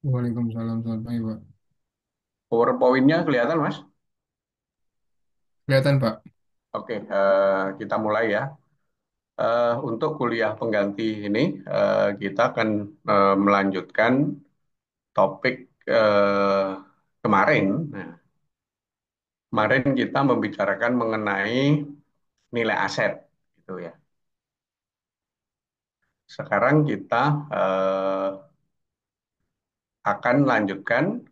Waalaikumsalam, selamat pagi, Pak. PowerPoint-nya kelihatan, Mas? Kelihatan, Pak. Oke, kita mulai ya. Untuk kuliah pengganti ini, kita akan melanjutkan topik kemarin. Nah, kemarin kita membicarakan mengenai nilai aset, gitu ya. Sekarang kita akan lanjutkan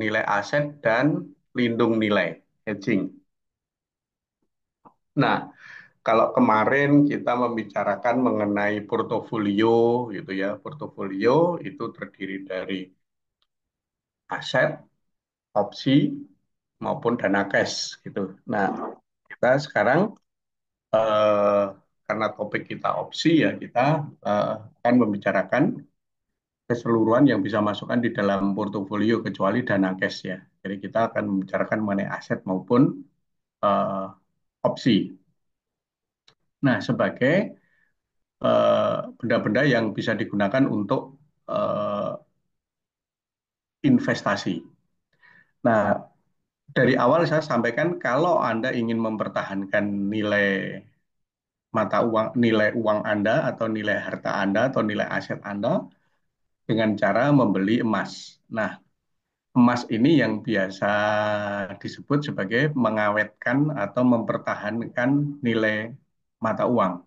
nilai aset dan lindung nilai, hedging. Nah, kalau kemarin kita membicarakan mengenai portofolio gitu ya, portofolio itu terdiri dari aset, opsi maupun dana cash gitu. Nah, kita sekarang eh, karena topik kita opsi ya, kita akan membicarakan keseluruhan yang bisa masukkan di dalam portofolio kecuali dana cash ya. Jadi kita akan membicarakan mengenai aset maupun eh, opsi. Nah, sebagai benda-benda yang bisa digunakan untuk eh, investasi. Nah, dari awal saya sampaikan kalau Anda ingin mempertahankan nilai mata uang, nilai uang Anda atau nilai harta Anda atau nilai aset Anda dengan cara membeli emas. Nah, emas ini yang biasa disebut sebagai mengawetkan atau mempertahankan nilai mata uang.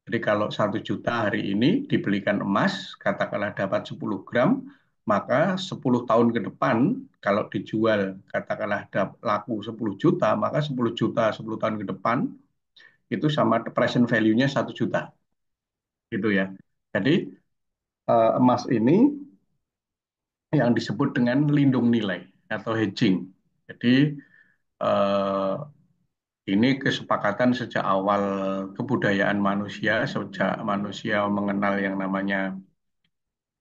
Jadi kalau 1 juta hari ini dibelikan emas, katakanlah dapat 10 gram, maka 10 tahun ke depan kalau dijual katakanlah laku 10 juta, maka 10 juta 10 tahun ke depan itu sama present value-nya 1 juta gitu ya. Jadi emas ini yang disebut dengan lindung nilai atau hedging. Jadi eh, ini kesepakatan sejak awal kebudayaan manusia, sejak manusia mengenal yang namanya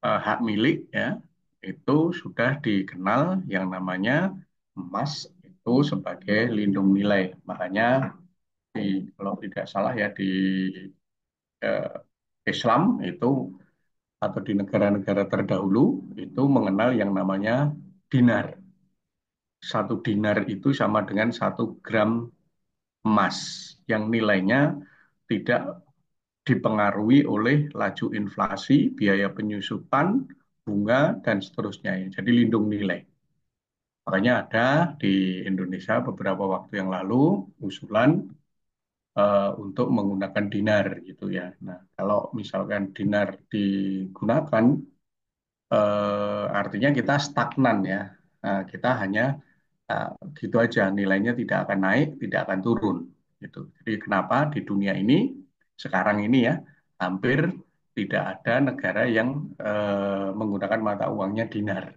hak milik ya, itu sudah dikenal yang namanya emas itu sebagai lindung nilai. Makanya kalau tidak salah ya di eh, Islam itu atau di negara-negara terdahulu itu mengenal yang namanya dinar. 1 dinar itu sama dengan 1 gram emas yang nilainya tidak dipengaruhi oleh laju inflasi, biaya penyusutan, bunga, dan seterusnya. Jadi lindung nilai. Makanya ada di Indonesia beberapa waktu yang lalu usulan untuk menggunakan dinar gitu ya. Nah, kalau misalkan dinar digunakan, artinya kita stagnan ya. Nah, kita hanya uh, gitu aja, nilainya tidak akan naik, tidak akan turun gitu. Jadi kenapa di dunia ini sekarang ini ya hampir tidak ada negara yang menggunakan mata uangnya dinar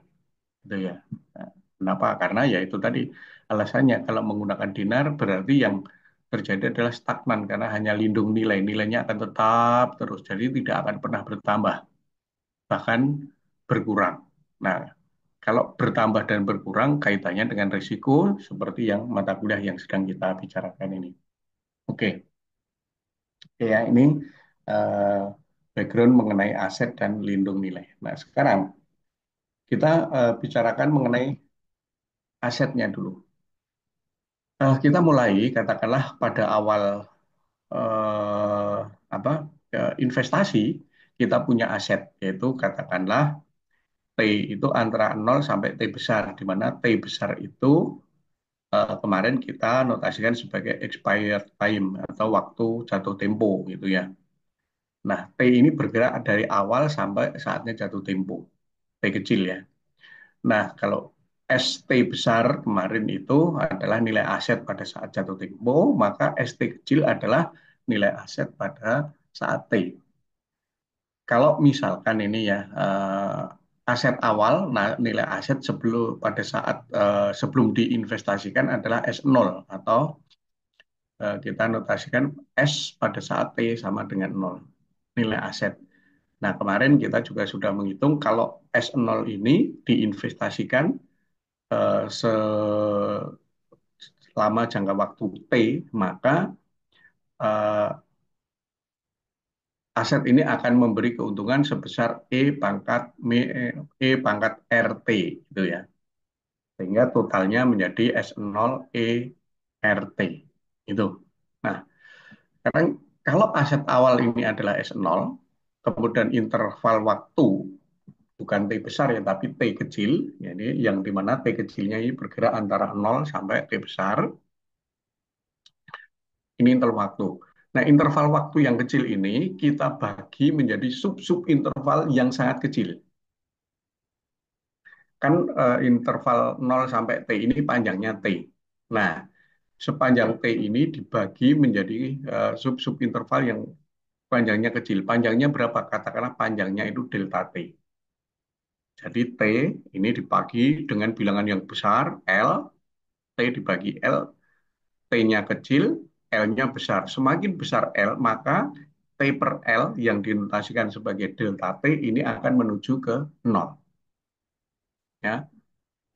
gitu ya. Nah, kenapa? Karena ya itu tadi alasannya kalau menggunakan dinar berarti yang terjadi adalah stagnan karena hanya lindung nilai, nilainya akan tetap terus, jadi tidak akan pernah bertambah, bahkan berkurang. Nah, kalau bertambah dan berkurang kaitannya dengan risiko seperti yang mata kuliah yang sedang kita bicarakan ini. Oke, oke ya ini eh, background mengenai aset dan lindung nilai. Nah, sekarang kita bicarakan mengenai asetnya dulu. Kita mulai katakanlah pada awal eh, apa investasi kita punya aset yaitu katakanlah T itu antara 0 sampai T besar, di mana T besar itu kemarin kita notasikan sebagai expired time atau waktu jatuh tempo gitu ya. Nah, T ini bergerak dari awal sampai saatnya jatuh tempo, T kecil ya. Nah, kalau ST besar kemarin itu adalah nilai aset pada saat jatuh tempo, maka ST kecil adalah nilai aset pada saat T. Kalau misalkan ini ya aset awal, nah nilai aset sebelum pada saat sebelum diinvestasikan adalah S0 atau kita notasikan S pada saat T sama dengan 0 nilai aset. Nah, kemarin kita juga sudah menghitung kalau S0 ini diinvestasikan selama jangka waktu T, maka eh, aset ini akan memberi keuntungan sebesar E pangkat RT gitu ya. Sehingga totalnya menjadi S0 ERT. Itu. Nah, sekarang kalau aset awal ini adalah S0, kemudian interval waktu bukan T besar ya, tapi T kecil, jadi yang dimana T kecilnya ini bergerak antara 0 sampai T besar, ini interval waktu. Nah, interval waktu yang kecil ini kita bagi menjadi sub-sub interval yang sangat kecil. Kan interval 0 sampai T ini panjangnya T. Nah, sepanjang T ini dibagi menjadi sub-sub interval yang panjangnya kecil. Panjangnya berapa? Katakanlah panjangnya itu delta T. Jadi T ini dibagi dengan bilangan yang besar, L, T dibagi L, T-nya kecil, L-nya besar. Semakin besar L, maka T per L yang dinotasikan sebagai delta T ini akan menuju ke nol. Ya.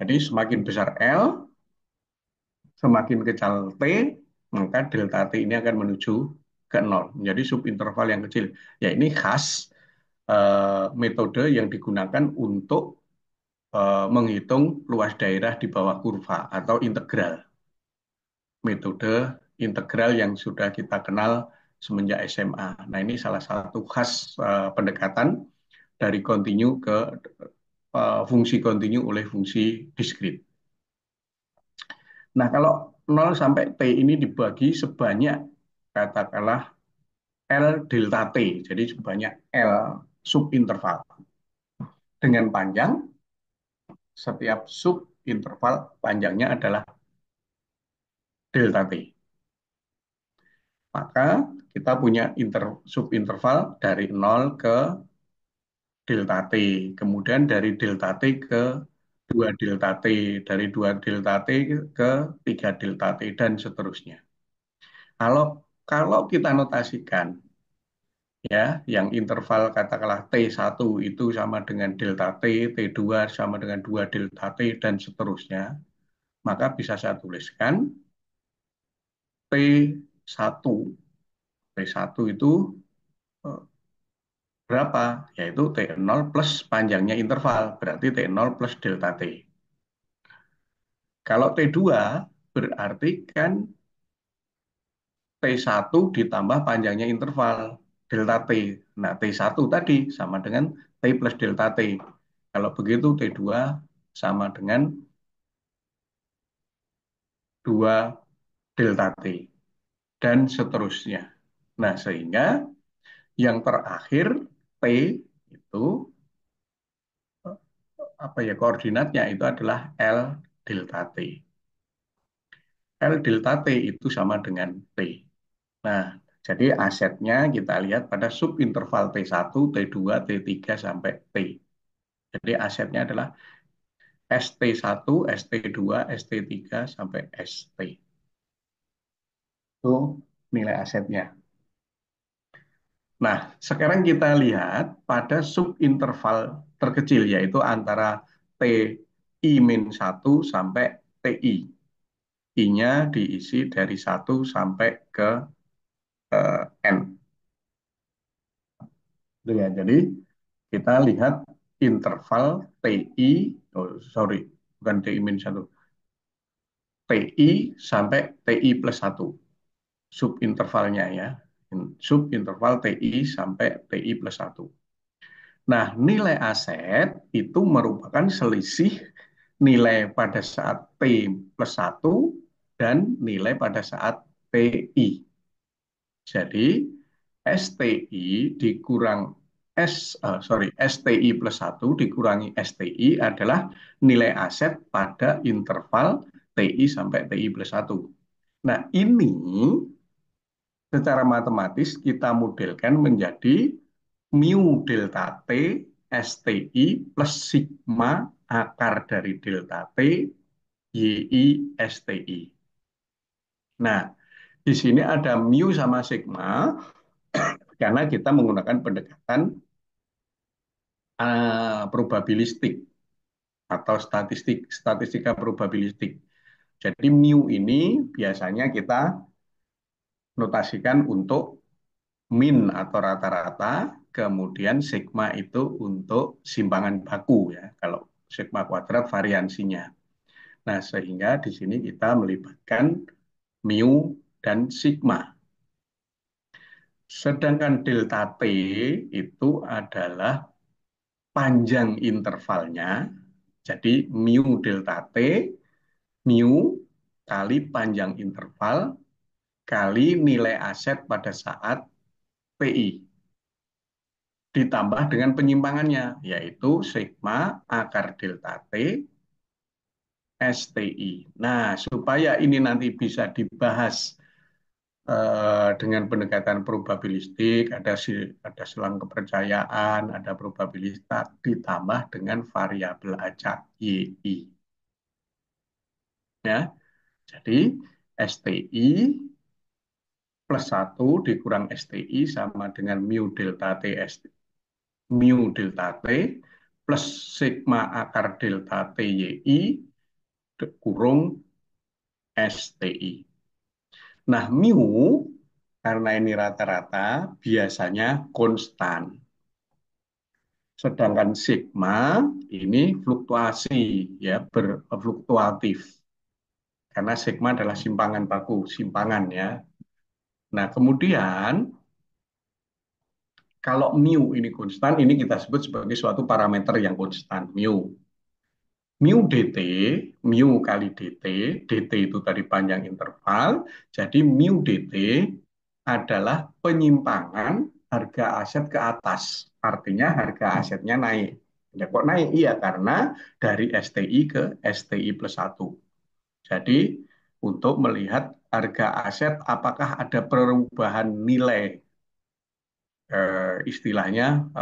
Jadi semakin besar L, semakin kecil T, maka delta T ini akan menuju ke nol. Menjadi subinterval yang kecil. Ya ini khas metode yang digunakan untuk menghitung luas daerah di bawah kurva atau integral. Metode integral yang sudah kita kenal semenjak SMA. Nah, ini salah satu khas pendekatan dari kontinu ke fungsi kontinu oleh fungsi diskrit. Nah, kalau 0 sampai T ini dibagi sebanyak katakanlah L delta T, jadi sebanyak L subinterval dengan panjang setiap subinterval panjangnya adalah delta T. Maka kita punya subinterval dari 0 ke delta T, kemudian dari delta T ke 2 delta T, dari 2 delta T ke 3 delta T, dan seterusnya. Kalau kalau kita notasikan ya, yang interval katakanlah T1 itu sama dengan delta T, T2 sama dengan 2 delta T, dan seterusnya, maka bisa saya tuliskan T1. T1 itu eh, berapa? Yaitu T0 plus panjangnya interval, berarti T0 plus delta T. Kalau T2 berarti kan T1 ditambah panjangnya interval delta T. Nah, T1 tadi sama dengan T plus delta T. Kalau begitu T2 sama dengan 2 delta T. Dan seterusnya. Nah, sehingga yang terakhir T itu apa ya koordinatnya itu adalah L delta T. L delta T itu sama dengan T. Nah, jadi asetnya kita lihat pada subinterval T1, T2, T3 sampai T. Jadi asetnya adalah ST1, ST2, ST3 sampai ST. Itu nilai asetnya. Nah, sekarang kita lihat pada subinterval terkecil yaitu antara TI-1 sampai TI. I-nya diisi dari 1 sampai ke N. Itu ya. Jadi kita lihat interval TI, oh sorry, bukan TI-1, TI sampai TI plus 1, subintervalnya ya, subinterval TI sampai TI plus 1. Nah, nilai aset itu merupakan selisih nilai pada saat T plus 1 dan nilai pada saat TI. Jadi STI dikurang STI plus 1 dikurangi STI adalah nilai aset pada interval TI sampai TI plus 1. Nah, ini secara matematis kita modelkan menjadi mu delta T STI plus sigma akar dari delta T YI STI. Nah, di sini ada mu sama sigma karena kita menggunakan pendekatan probabilistik atau statistika probabilistik. Jadi mu ini biasanya kita notasikan untuk min atau rata-rata, kemudian sigma itu untuk simpangan baku ya. Kalau sigma kuadrat variansinya. Nah, sehingga di sini kita melibatkan mu dan sigma. Sedangkan delta T itu adalah panjang intervalnya. Jadi mu delta T, mu kali panjang interval kali nilai aset pada saat TI. Ditambah dengan penyimpangannya, yaitu sigma akar delta T STI. Nah, supaya ini nanti bisa dibahas dengan pendekatan probabilistik, ada selang kepercayaan, ada probabilitas, ditambah dengan variabel acak YI. Ya, jadi STI plus 1 dikurang STI sama dengan mu delta T mu delta T plus sigma akar delta T YI kurung STI. Nah, mu karena ini rata-rata biasanya konstan. Sedangkan sigma ini fluktuasi, ya, berfluktuatif. Karena sigma adalah simpangan baku, simpangan ya. Nah, kemudian kalau mu ini konstan, ini kita sebut sebagai suatu parameter yang konstan, mu. Mu dt, mu kali dt, dt itu tadi panjang interval, jadi mu dt adalah penyimpangan harga aset ke atas. Artinya harga asetnya naik. Ya kok naik? Iya, karena dari STI ke STI plus 1. Jadi untuk melihat harga aset apakah ada perubahan nilai istilahnya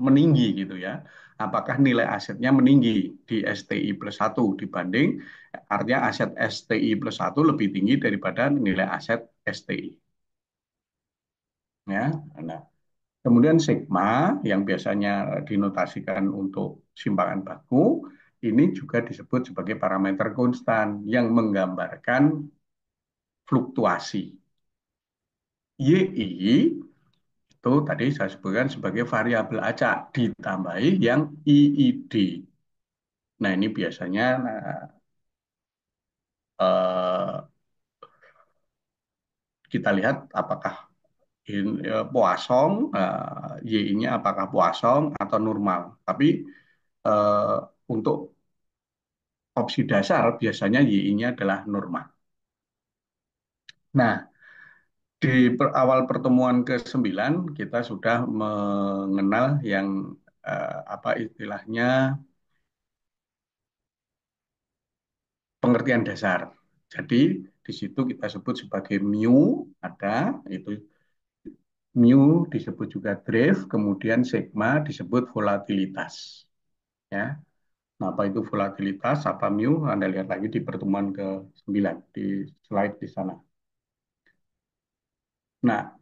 meninggi gitu ya. Apakah nilai asetnya meninggi di STI plus 1 dibanding artinya aset STI plus 1 lebih tinggi daripada nilai aset STI. Ya. Nah, kemudian sigma yang biasanya dinotasikan untuk simpangan baku ini juga disebut sebagai parameter konstan yang menggambarkan fluktuasi. YI itu tadi saya sebutkan sebagai variabel acak ditambahi yang IID. Nah, ini biasanya eh, kita lihat apakah Poisson, Y-nya apakah Poisson atau normal. Tapi eh, untuk opsi dasar biasanya Y-nya adalah normal. Nah, di awal pertemuan ke-9 kita sudah mengenal yang apa istilahnya pengertian dasar. Jadi di situ kita sebut sebagai mu ada itu mu disebut juga drift, kemudian sigma disebut volatilitas. Ya, nah, apa itu volatilitas? Apa mu? Anda lihat lagi di pertemuan ke-9 di slide di sana. Nah,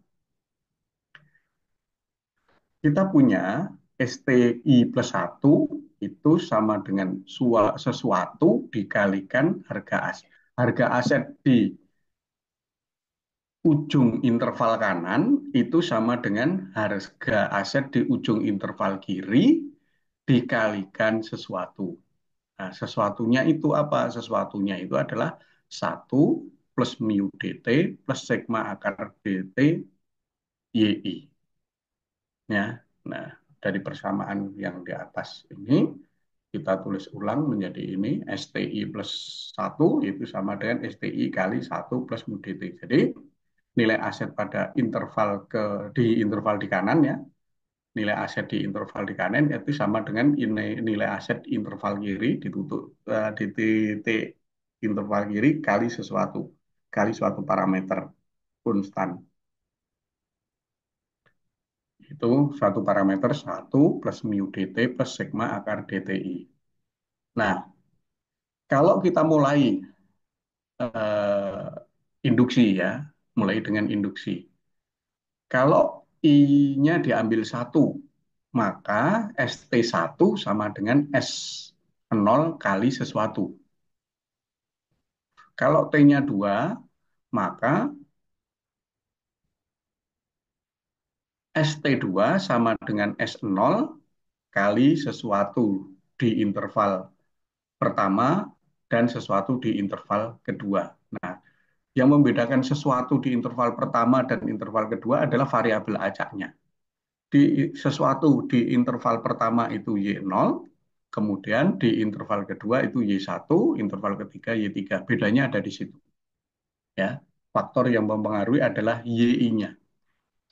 kita punya STI plus 1 itu sama dengan sesuatu dikalikan harga aset. Harga aset di ujung interval kanan itu sama dengan harga aset di ujung interval kiri dikalikan sesuatu. Nah, sesuatunya itu apa? Sesuatunya itu adalah 1 plus mu dt plus sigma akar dt yi. Ya. Nah, dari persamaan yang di atas ini kita tulis ulang menjadi ini STI plus 1 itu sama dengan STI kali 1 plus mu dt. Jadi nilai aset pada di interval di kanan ya, nilai aset di interval di kanan itu sama dengan nilai aset interval kiri ditutup di titik interval kiri kali suatu parameter konstan. Itu suatu parameter 1 plus mu dt plus sigma akar dti. Nah, kalau kita mulai eh, induksi ya, mulai dengan induksi. Kalau I-nya diambil 1, maka ST1 sama dengan S0 kali sesuatu. Kalau T-nya 2, maka ST2 sama dengan S0 kali sesuatu di interval pertama dan sesuatu di interval kedua. Nah, yang membedakan sesuatu di interval pertama dan interval kedua adalah variabel acaknya. Di sesuatu di interval pertama itu Y0, kemudian di interval kedua itu Y1, interval ketiga Y3. Bedanya ada di situ. Ya, faktor yang mempengaruhi adalah YI-nya.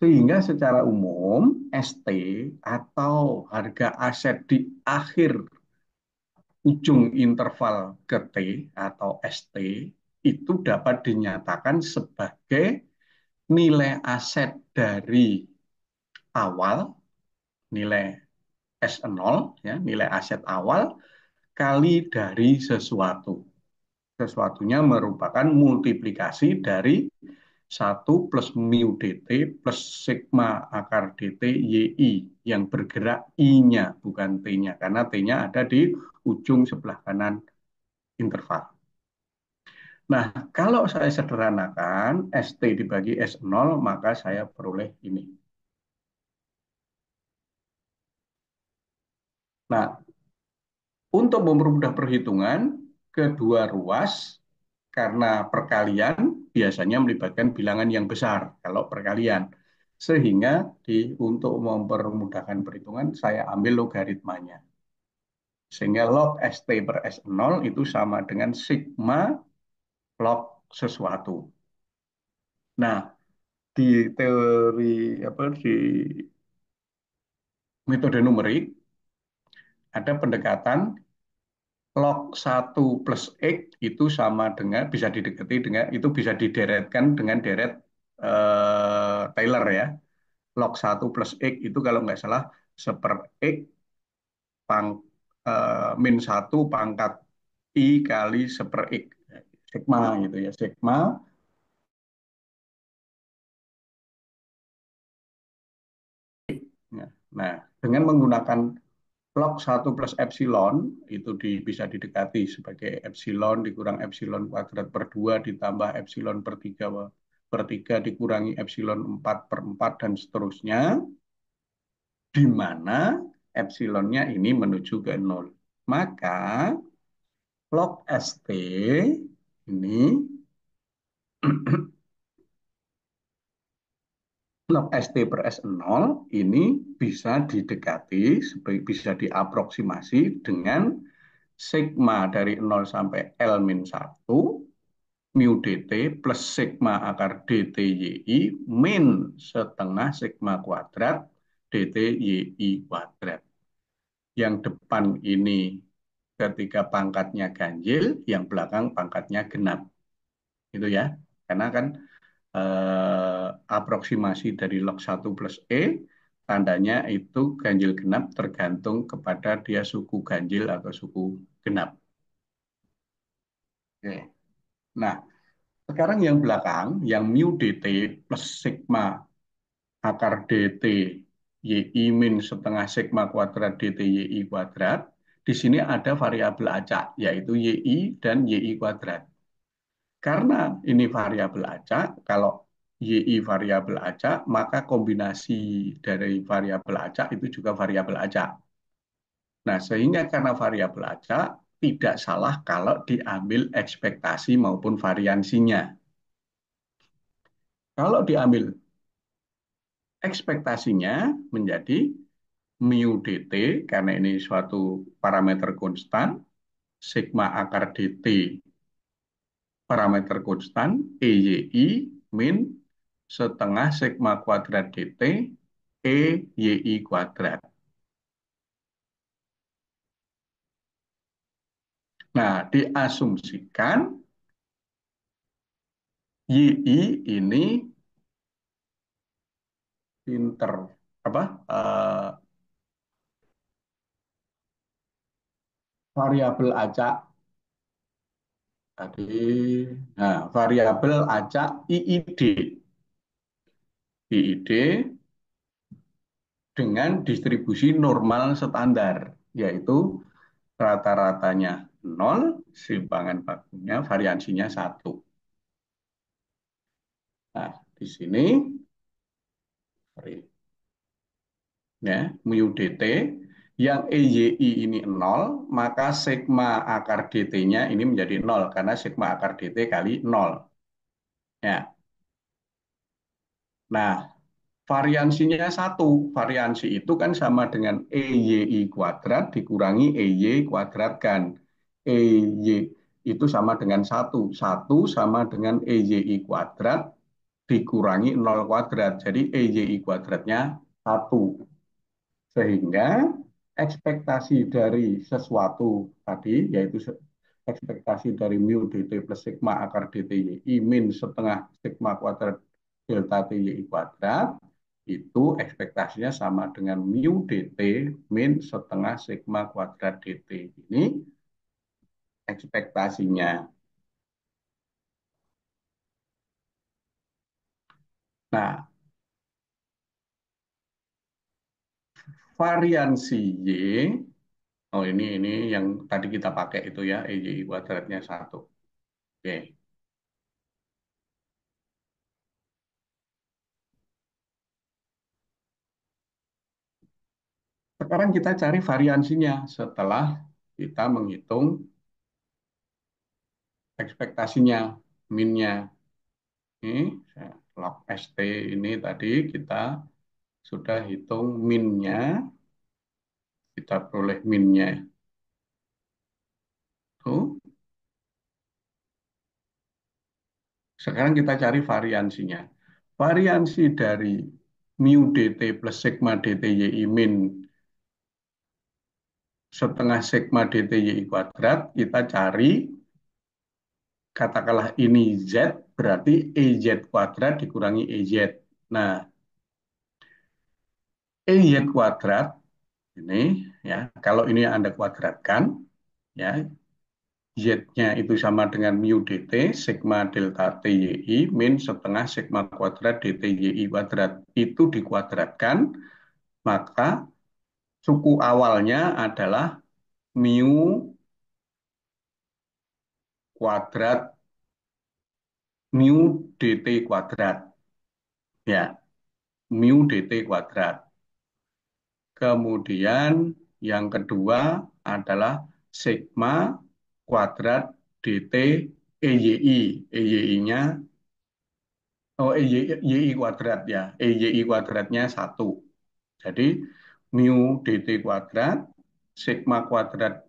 Sehingga secara umum ST atau harga aset di akhir ujung interval ke T atau ST itu dapat dinyatakan sebagai nilai aset dari awal, nilai S0, ya, nilai aset awal kali dari sesuatu. Sesuatunya merupakan multiplikasi dari satu plus mu dt plus sigma akar dt yi yang bergerak i-nya bukan t-nya karena t-nya ada di ujung sebelah kanan interval. Nah, kalau saya sederhanakan ST dibagi S0 maka saya peroleh ini. Nah, untuk mempermudah perhitungan, kedua ruas karena perkalian biasanya melibatkan bilangan yang besar kalau perkalian. Sehingga untuk mempermudahkan perhitungan saya ambil logaritmanya. Sehingga log ST per S0 itu sama dengan sigma log sesuatu. Nah, di teori apa di metode numerik ada pendekatan log 1 plus X itu sama dengan bisa didekati dengan itu bisa dideretkan dengan deret Taylor ya. Log 1 plus X itu kalau nggak salah seper X pang, min 1 pangkat I kali seper X. Sigma gitu ya. Sigma. Nah, dengan menggunakan log 1 plus epsilon itu bisa didekati sebagai epsilon dikurang epsilon kuadrat per 2 ditambah epsilon per 3 dikurangi epsilon 4 per 4 dan seterusnya, di mana epsilonnya ini menuju ke nol. Maka log ST ini log ST per S0 ini bisa didekati, bisa diaproksimasi dengan sigma dari 0 sampai L min 1 mu dt plus sigma akar dt yi min setengah sigma kuadrat dt yi kuadrat. Yang depan ini ketika pangkatnya ganjil, yang belakang pangkatnya genap. Itu ya. Karena kan aproksimasi dari log 1 plus tandanya itu ganjil genap tergantung kepada dia suku ganjil atau suku genap. Oke. Nah, sekarang yang belakang, yang mu dt plus sigma akar dt yi min setengah sigma kuadrat dt yi kuadrat, di sini ada variabel acak, yaitu yi dan yi kuadrat. Karena ini variabel acak, kalau yi variabel acak, maka kombinasi dari variabel acak itu juga variabel acak. Nah, sehingga karena variabel acak, tidak salah kalau diambil ekspektasi maupun variansinya. Kalau diambil ekspektasinya menjadi mu dt, karena ini suatu parameter konstan, sigma akar dt parameter konstan, EYI min setengah sigma kuadrat dt, EYI kuadrat. Nah, diasumsikan YI ini inter apa variabel acak tadi, nah variabel acak IID dengan distribusi normal standar, yaitu rata-ratanya 0, simpangan bakunya variansinya 1. Nah, di sini sorry. ya, mu dt yang EYI ini nol, maka sigma akar dt-nya ini menjadi nol karena sigma akar dt kali nol. Ya. Nah, variansinya satu. Variansi itu kan sama dengan EYI kuadrat dikurangi EY kuadrat kan. EY itu sama dengan satu. Satu sama dengan EYI kuadrat dikurangi nol kuadrat. Jadi EYI kuadratnya satu. Sehingga ekspektasi dari sesuatu tadi, yaitu ekspektasi dari mu dt plus sigma akar dt y min setengah sigma kuadrat delta t y kuadrat, itu ekspektasinya sama dengan mu dt min setengah sigma kuadrat dt. Ini ekspektasinya. Nah, variansi Y, oh ini yang tadi kita pakai itu ya, EY kuadratnya satu. Oke. Sekarang kita cari variansinya setelah kita menghitung ekspektasinya, minnya. Ini log ST ini tadi kita sudah hitung minnya, kita peroleh minnya itu. Sekarang kita cari variansinya. Variansi dari mu dt plus sigma dt y min setengah sigma dt y kuadrat, kita cari, katakanlah ini Z, berarti EZ kuadrat dikurangi EZ. Nah, EY kuadrat ini ya, kalau ini Anda kuadratkan ya, Z-nya itu sama dengan mu dt sigma delta TYI min setengah sigma kuadrat dt YI kuadrat. Itu dikuadratkan, maka suku awalnya adalah mu kuadrat mu dt kuadrat. Ya, mu dt kuadrat. Kemudian yang kedua adalah sigma kuadrat dt EYI. EYI-nya, oh EYI kuadrat ya. EYI kuadratnya satu. Jadi mu dt kuadrat, sigma kuadrat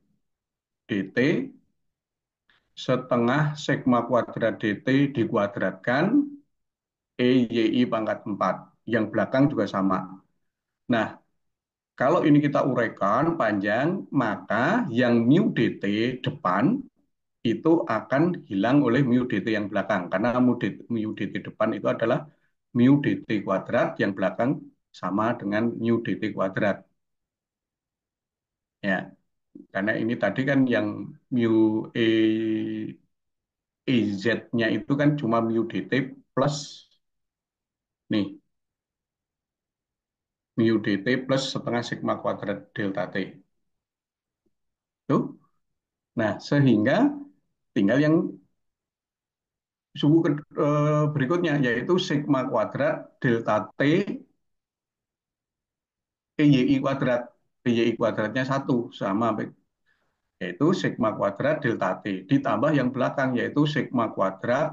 dt, setengah sigma kuadrat dt dikuadratkan, EYI pangkat 4. Yang belakang juga sama. Nah, kalau ini kita uraikan panjang, maka yang mu dt depan itu akan hilang oleh mu dt yang belakang. Karena mu dt depan itu adalah mu dt kuadrat, yang belakang sama dengan mu dt kuadrat. Ya, karena ini tadi kan yang mu e ez-nya itu kan cuma mu dt plus nih, mu dt plus setengah sigma kuadrat delta t. Tuh. Nah, sehingga tinggal yang suku berikutnya, yaitu sigma kuadrat delta t EYI kuadrat. EYI kuadratnya satu sama, yaitu sigma kuadrat delta t. Ditambah yang belakang, yaitu sigma kuadrat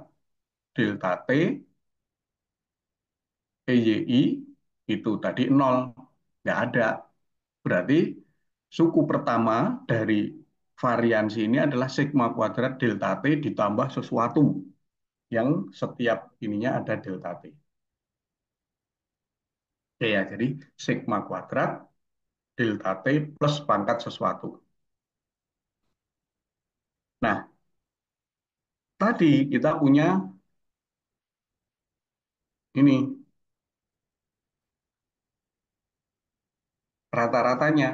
delta t EYI itu tadi nol. Nggak ada. Berarti suku pertama dari variansi ini adalah sigma kuadrat delta t ditambah sesuatu yang setiap ininya ada delta t. Oke ya, jadi sigma kuadrat delta T plus pangkat sesuatu. Nah, tadi kita punya ini rata-ratanya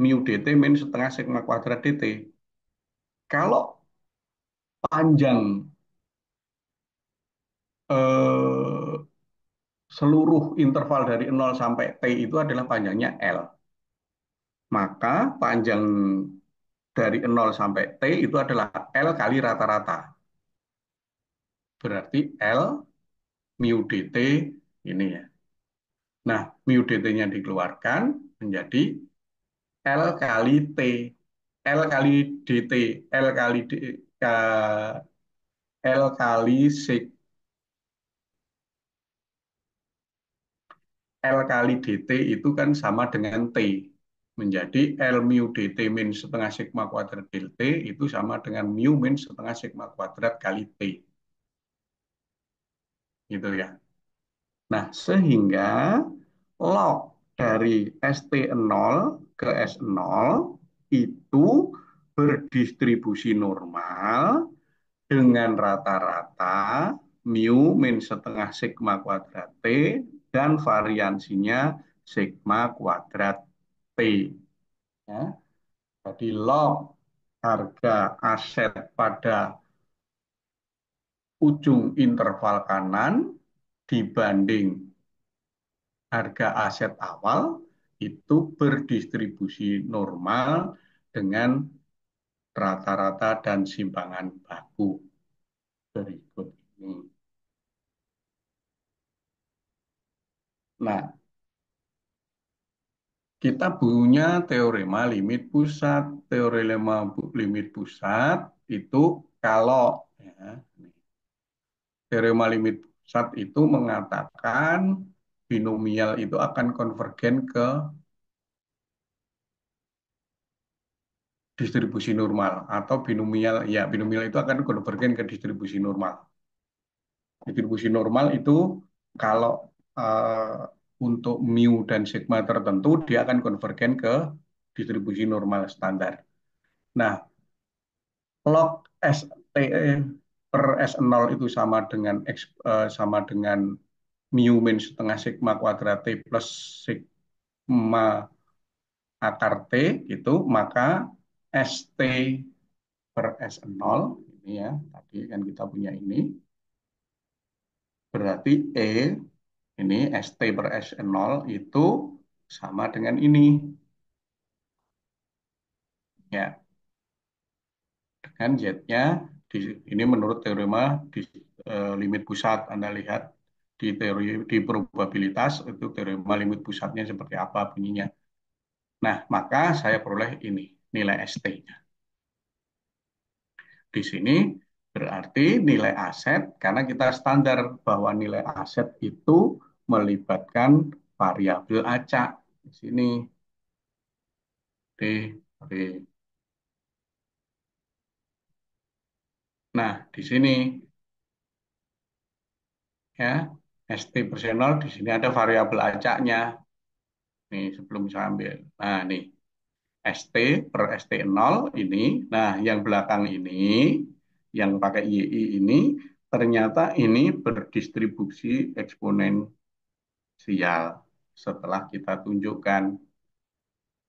mu dt min setengah sigma kuadrat dt. Kalau panjang eh, seluruh interval dari nol sampai T itu adalah panjangnya L, maka panjang dari nol sampai T itu adalah L kali rata-rata. Berarti L mu dt ini ya. Nah, mu dt-nya dikeluarkan menjadi L kali T. L kali dt. L kali L kali sig L kali dt itu kan sama dengan T. Menjadi L mu dt min setengah sigma kuadrat del T itu sama dengan mu min setengah sigma kuadrat kali T. Gitu ya. Nah, sehingga log dari ST0 ke S0 itu berdistribusi normal dengan rata-rata mu min setengah sigma kuadrat T dan variansinya sigma kuadrat T. Ya. Jadi log harga aset pada ujung interval kanan dibanding harga aset awal itu berdistribusi normal dengan rata-rata dan simpangan baku berikut ini. Nah, kita punya teorema limit pusat. Teorema limit pusat itu kalau ya, teorema limit pusat itu mengatakan binomial itu akan konvergen ke distribusi normal atau binomial ya binomial itu akan konvergen ke distribusi normal. Distribusi normal itu kalau untuk mu dan sigma tertentu dia akan konvergen ke distribusi normal standar. Nah, log ST per S0 itu sama dengan mu min setengah sigma kuadrat T plus sigma akar T itu maka ST per S0 ini ya tadi kan kita punya ini berarti ini ST per S0 itu sama dengan ini ya dengan Z-nya ini menurut teorema di limit pusat Anda lihat di teori di probabilitas itu teorema limit pusatnya seperti apa bunyinya. Nah, maka saya peroleh ini nilai ST-nya. Di sini berarti nilai aset karena kita standar bahwa nilai aset itu melibatkan variabel acak. Di sini D, D. Nah, di sini ya ST persenol di sini ada variabel acaknya. Nih sebelum saya ambil. Nah, nih ST per ST0 ini. Nah, yang belakang ini yang pakai YI ini ternyata ini berdistribusi eksponensial setelah kita tunjukkan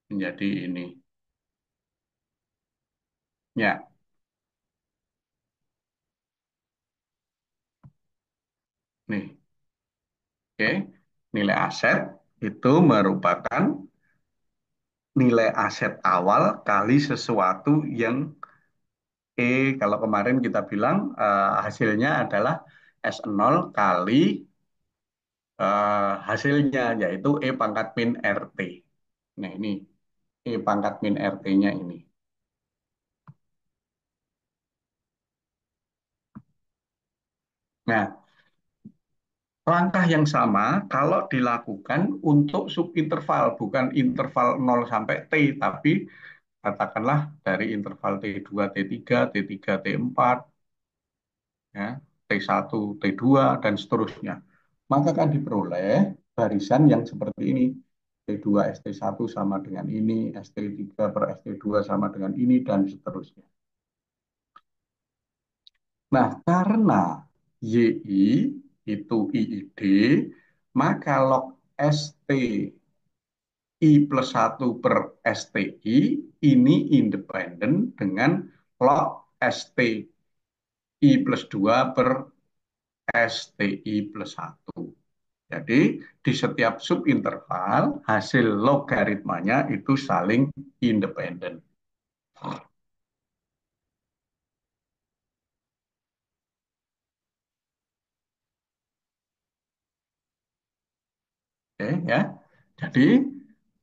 menjadi ini. Ya, nih. Oke. Nilai aset itu merupakan nilai aset awal kali sesuatu yang kalau kemarin kita bilang hasilnya adalah S0 kali hasilnya yaitu E pangkat min RT. Nah, ini E pangkat min RT-nya ini. Nah, langkah yang sama kalau dilakukan untuk subinterval, bukan interval 0 sampai T, tapi katakanlah dari interval T2, T3, T3, T4, ya, T1, T2, dan seterusnya. Maka akan diperoleh barisan yang seperti ini. T2 ST1 sama dengan ini, ST3 per ST2 sama dengan ini, dan seterusnya. Nah, karena YI itu IID, maka log ST I plus 1 per STI ini independen dengan log STI plus 2 per STI plus 1. Jadi di setiap subinterval hasil logaritmanya itu saling independen. Oke, ya. Jadi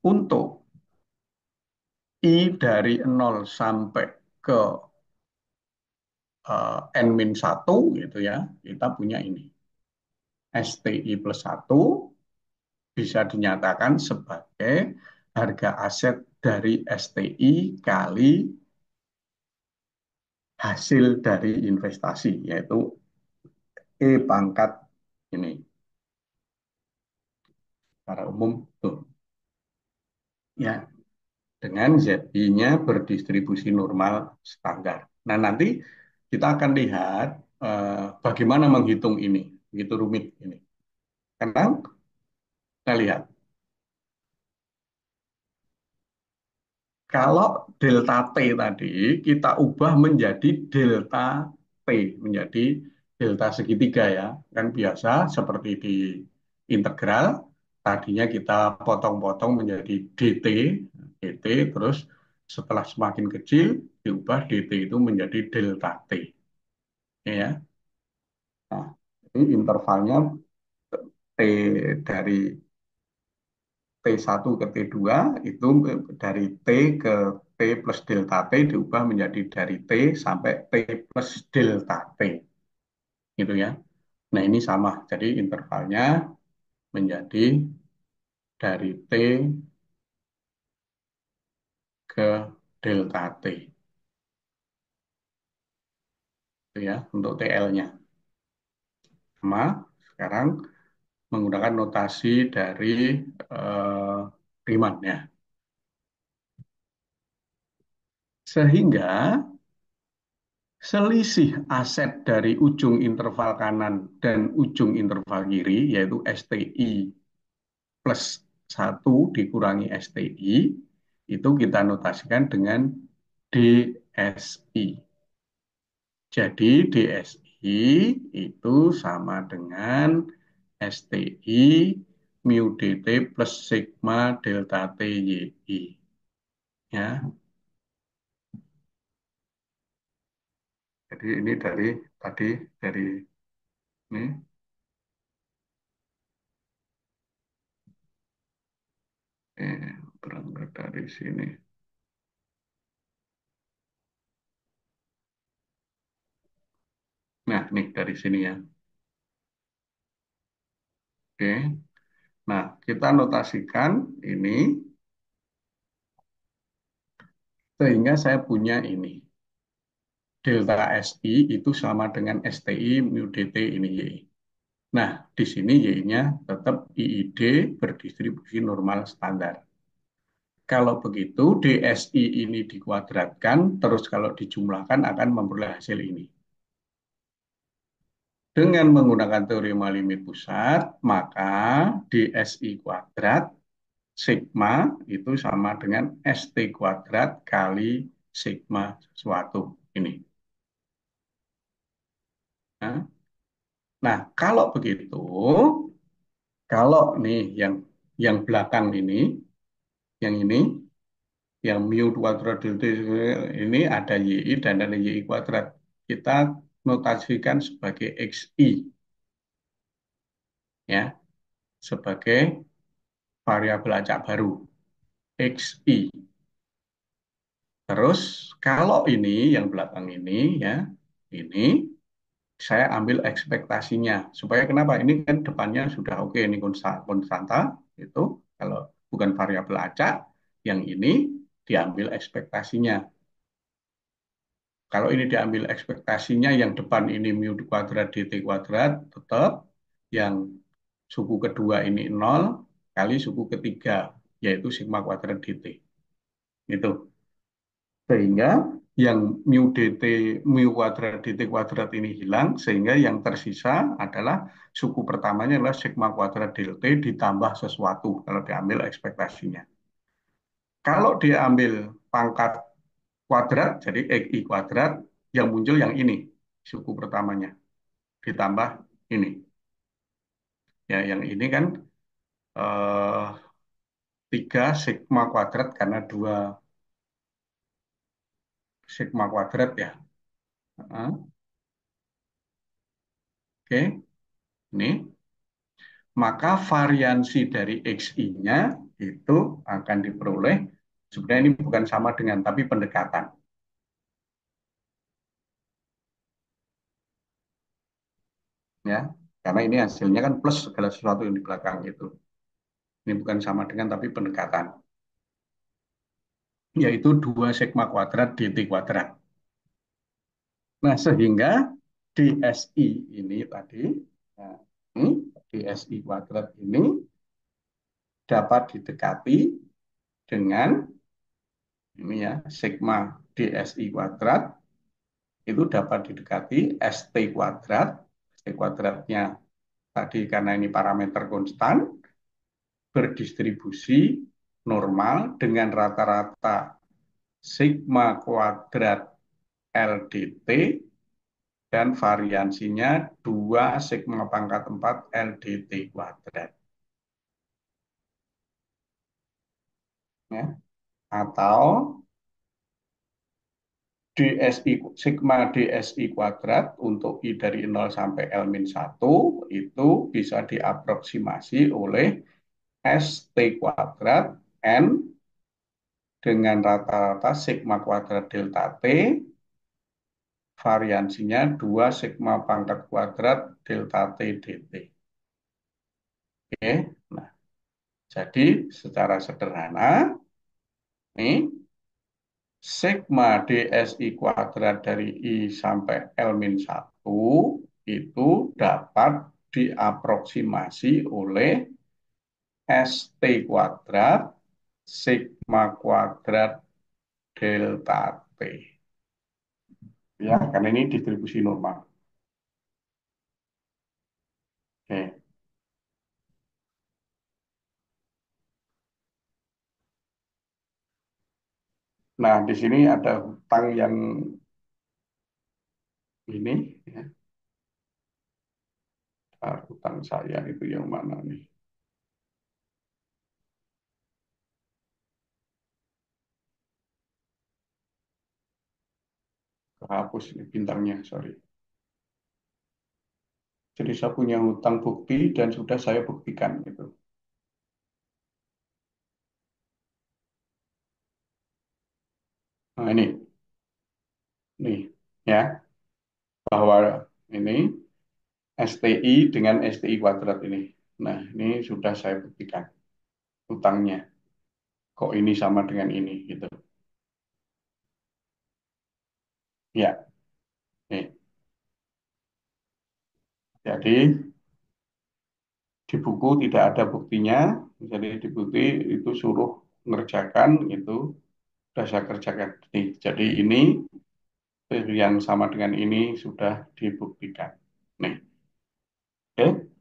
untuk I dari nol sampai ke N-1 gitu ya, kita punya ini. STI plus satu bisa dinyatakan sebagai harga aset dari STI kali hasil dari investasi, yaitu E pangkat ini. Secara umum, tuh. Ya, dengan ZI-nya berdistribusi normal standar. Nah, nanti kita akan lihat bagaimana menghitung ini. Begitu rumit ini. Karena kita lihat, kalau delta T tadi kita ubah menjadi delta T, menjadi delta segitiga ya. Kan biasa seperti di integral, tadinya kita potong-potong menjadi dt, terus setelah semakin kecil diubah dt itu menjadi delta T. Ya. Nah, ini intervalnya T dari T1 ke T2 itu dari T ke T plus delta T diubah menjadi dari T sampai T plus delta T gitu ya. Nah, ini sama. Jadi intervalnya menjadi dari T ke delta T gitu ya untuk TL-nya. Sama sekarang menggunakan notasi dari Riemann ya. Sehingga selisih aset dari ujung interval kanan dan ujung interval kiri, yaitu STI plus satu dikurangi STI, itu kita notasikan dengan DSI. Jadi DSI itu sama dengan STI mu dt plus sigma delta T YI. Ya, jadi ini dari tadi dari ini berangkat dari sini. Nah, nih dari sini ya. Oke. Nah, kita notasikan ini sehingga saya punya ini. Delta SI itu sama dengan STI mu dt ini Y. Nah, di sini Y-nya tetap IID berdistribusi normal standar. Kalau begitu, DSI ini dikuadratkan, terus kalau dijumlahkan akan memperoleh hasil ini. Dengan menggunakan teorema limit pusat, maka DSI kuadrat sigma itu sama dengan ST kuadrat kali sigma sesuatu. Ini. Nah, nah, kalau begitu, kalau nih yang belakang ini, yang ini, yang mu kuadrat delta ini ada YI dan ada YI kuadrat. Kita notasikan sebagai XI ya, sebagai variabel acak baru XI. Terus kalau ini yang belakang ini ya, ini saya ambil ekspektasinya. Supaya kenapa? Ini kan depannya sudah oke, ini konstanta itu kalau bukan variabel acak, yang ini diambil ekspektasinya. Kalau ini diambil ekspektasinya yang depan ini mu kuadrat dt kuadrat tetap, yang suku kedua ini nol kali suku ketiga yaitu sigma kuadrat dt. Itu. Sehingga yang mu kuadrat dt kuadrat ini hilang sehingga yang tersisa adalah suku pertamanya adalah sigma kuadrat dt ditambah sesuatu kalau diambil ekspektasinya. Kalau diambil pangkat kuadrat jadi xi kuadrat yang muncul yang ini suku pertamanya ditambah ini. Ya, yang ini kan eh, 3 sigma kuadrat karena 2 sigma kuadrat ya. Oke, ini. maka variansi dari XI-nya itu akan diperoleh. Sebenarnya ini bukan sama dengan, tapi pendekatan. Ya, karena ini hasilnya kan plus segala sesuatu yang di belakang itu. Ini bukan sama dengan, tapi pendekatan. Yaitu 2 sigma kuadrat dt kuadrat. Nah, sehingga DSI ini tadi, nah, ini DSI kuadrat ini dapat didekati dengan ini ya, sigma DSI kuadrat itu dapat didekati ST kuadrat. ST kuadratnya tadi karena ini parameter konstan, berdistribusi normal dengan rata-rata sigma kuadrat LDT dan variansinya 2 sigma pangkat 4 LDT kuadrat. Ya. Atau DSI, sigma DSI kuadrat untuk I dari 0 sampai L-1 itu bisa diaproksimasi oleh ST kuadrat N dengan rata-rata sigma kuadrat delta T, variansinya 2 sigma pangkat kuadrat delta T dt. Oke, nah jadi secara sederhana, nih, sigma DSI kuadrat dari I sampai L-1 itu dapat diaproksimasi oleh ST kuadrat sigma kuadrat delta T. Ya, karena ini distribusi normal. Oke. Nah, di sini ada hutang yang ini, ya. Hutang saya itu yang mana nih? Kehapus ini bintangnya, sorry. Jadi saya punya hutang bukti dan sudah saya buktikan gitu. Nah, ini ya, bahwa ini STI dengan STI kuadrat ini. Nah, ini sudah saya buktikan hutangnya. Kok ini sama dengan ini gitu. Ya, nih. Jadi di buku tidak ada buktinya. Jadi di bukti itu suruh ngerjakan itu sudah saya kerjakan. Nih, jadi ini yang sama dengan ini sudah dibuktikan. Nih, oke.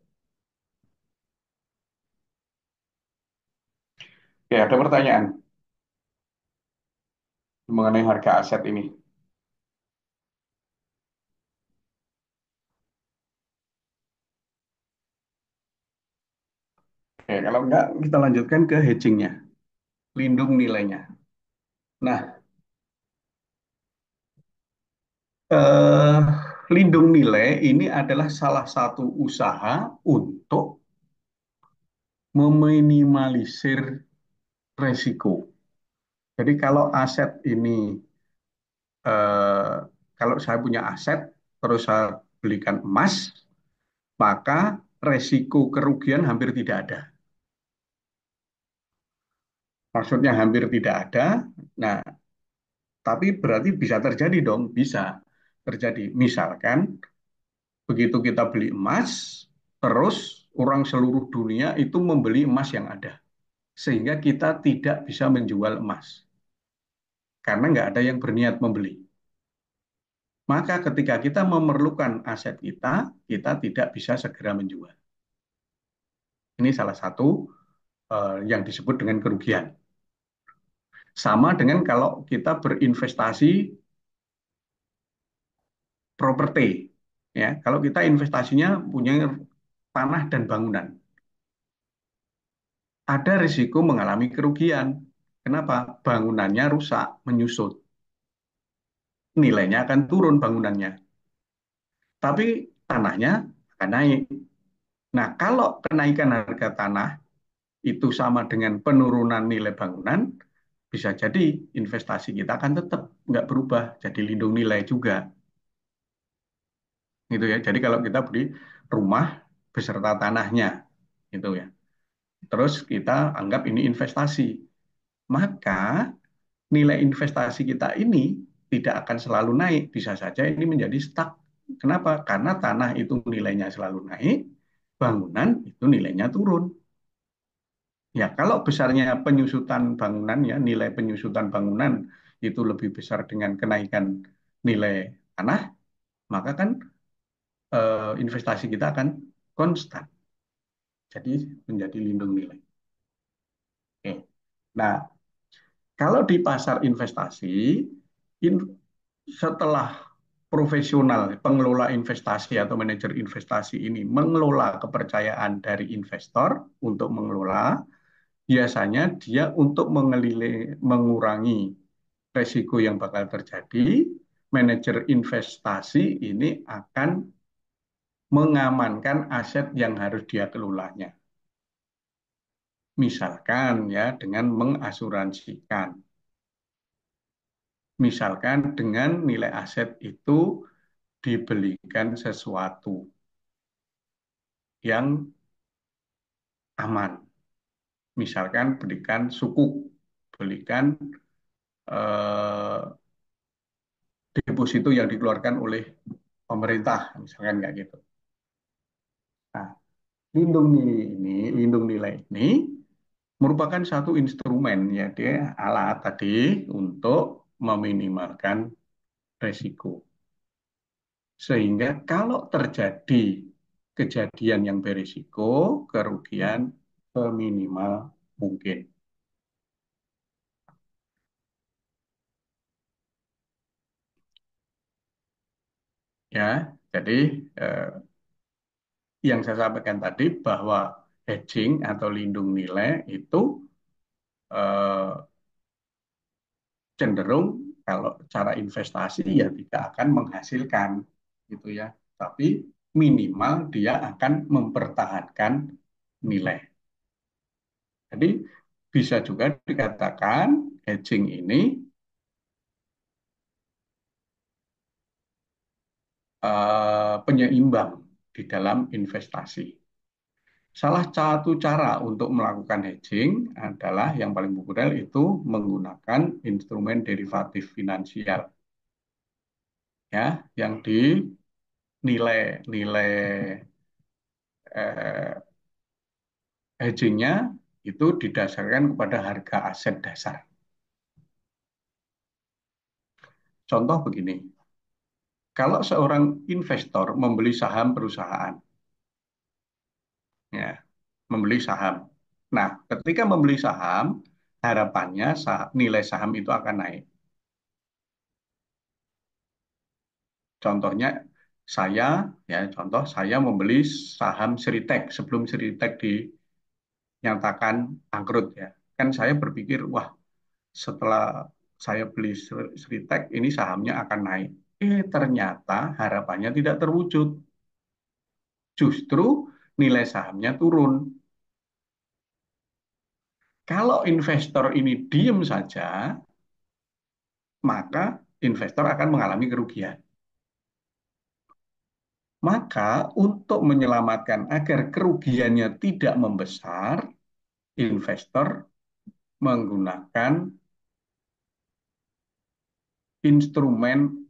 Oke, ada pertanyaan mengenai harga aset ini. Oke, kalau enggak kita lanjutkan ke hedgingnya, lindung nilainya. Nah, eh, lindung nilai ini adalah salah satu usaha untuk meminimalisir resiko. Jadi kalau aset ini, eh, kalau saya punya aset, terus saya belikan emas, maka resiko kerugian hampir tidak ada. Maksudnya hampir tidak ada. Nah, tapi berarti bisa terjadi dong, bisa terjadi. Misalkan begitu kita beli emas, terus orang seluruh dunia itu membeli emas yang ada. Sehingga kita tidak bisa menjual emas. Karena nggak ada yang berniat membeli. Maka ketika kita memerlukan aset kita, kita tidak bisa segera menjual. Ini salah satu yang disebut dengan kerugian. Sama dengan kalau kita berinvestasi properti. Ya, kalau kita investasinya punya tanah dan bangunan, ada risiko mengalami kerugian. Kenapa? Bangunannya rusak, menyusut. Nilainya akan turun bangunannya. Tapi tanahnya akan naik. Nah, kalau kenaikan harga tanah itu sama dengan penurunan nilai bangunan, bisa jadi investasi kita akan tetap nggak berubah, jadi lindung nilai juga, gitu ya. Jadi kalau kita beli rumah beserta tanahnya, gitu ya. Terus kita anggap ini investasi, maka nilai investasi kita ini tidak akan selalu naik, bisa saja ini menjadi stuck. Kenapa? Karena tanah itu nilainya selalu naik, bangunan itu nilainya turun. Ya, kalau besarnya penyusutan bangunan ya, nilai penyusutan bangunan itu lebih besar dengan kenaikan nilai tanah, maka kan investasi kita akan konstan. Jadi menjadi lindung nilai. Oke. Nah, kalau di pasar investasi, setelah profesional pengelola investasi atau manajer investasi ini mengelola kepercayaan dari investor untuk mengelola, biasanya dia untuk mengurangi resiko yang bakal terjadi, manajer investasi ini akan mengamankan aset yang harus dia kelolanya. Misalkan ya dengan mengasuransikan. Misalkan dengan nilai aset itu dibelikan sesuatu yang aman. Misalkan belikan sukuk, belikan eh, deposito yang dikeluarkan oleh pemerintah, misalkan kayak gitu. Nah, lindung nilai ini merupakan satu instrumen ya, dia alat tadi untuk meminimalkan resiko. Sehingga kalau terjadi kejadian yang berisiko, kerugian seminimal mungkin. Ya, jadi eh, yang saya sampaikan tadi bahwa hedging atau lindung nilai itu eh, cenderung kalau cara investasi ya tidak akan menghasilkan gitu ya, tapi minimal dia akan mempertahankan nilai. Jadi bisa juga dikatakan hedging ini penyeimbang di dalam investasi. Salah satu cara untuk melakukan hedging adalah yang paling populer itu menggunakan instrumen derivatif finansial ya, yang dinilai nilai eh, hedgingnya itu didasarkan kepada harga aset dasar. Contoh begini, kalau seorang investor membeli saham perusahaan, ya, membeli saham. Nah, ketika membeli saham, harapannya nilai saham itu akan naik. Contohnya saya, ya contoh saya membeli saham Seritek sebelum Seritek dinyatakan bangkrut ya. Kan saya berpikir, wah setelah saya beli Seritek ini sahamnya akan naik. Ternyata harapannya tidak terwujud. Justru nilai sahamnya turun. Kalau investor ini diem saja, maka investor akan mengalami kerugian. Maka untuk menyelamatkan agar kerugiannya tidak membesar, investor menggunakan instrumen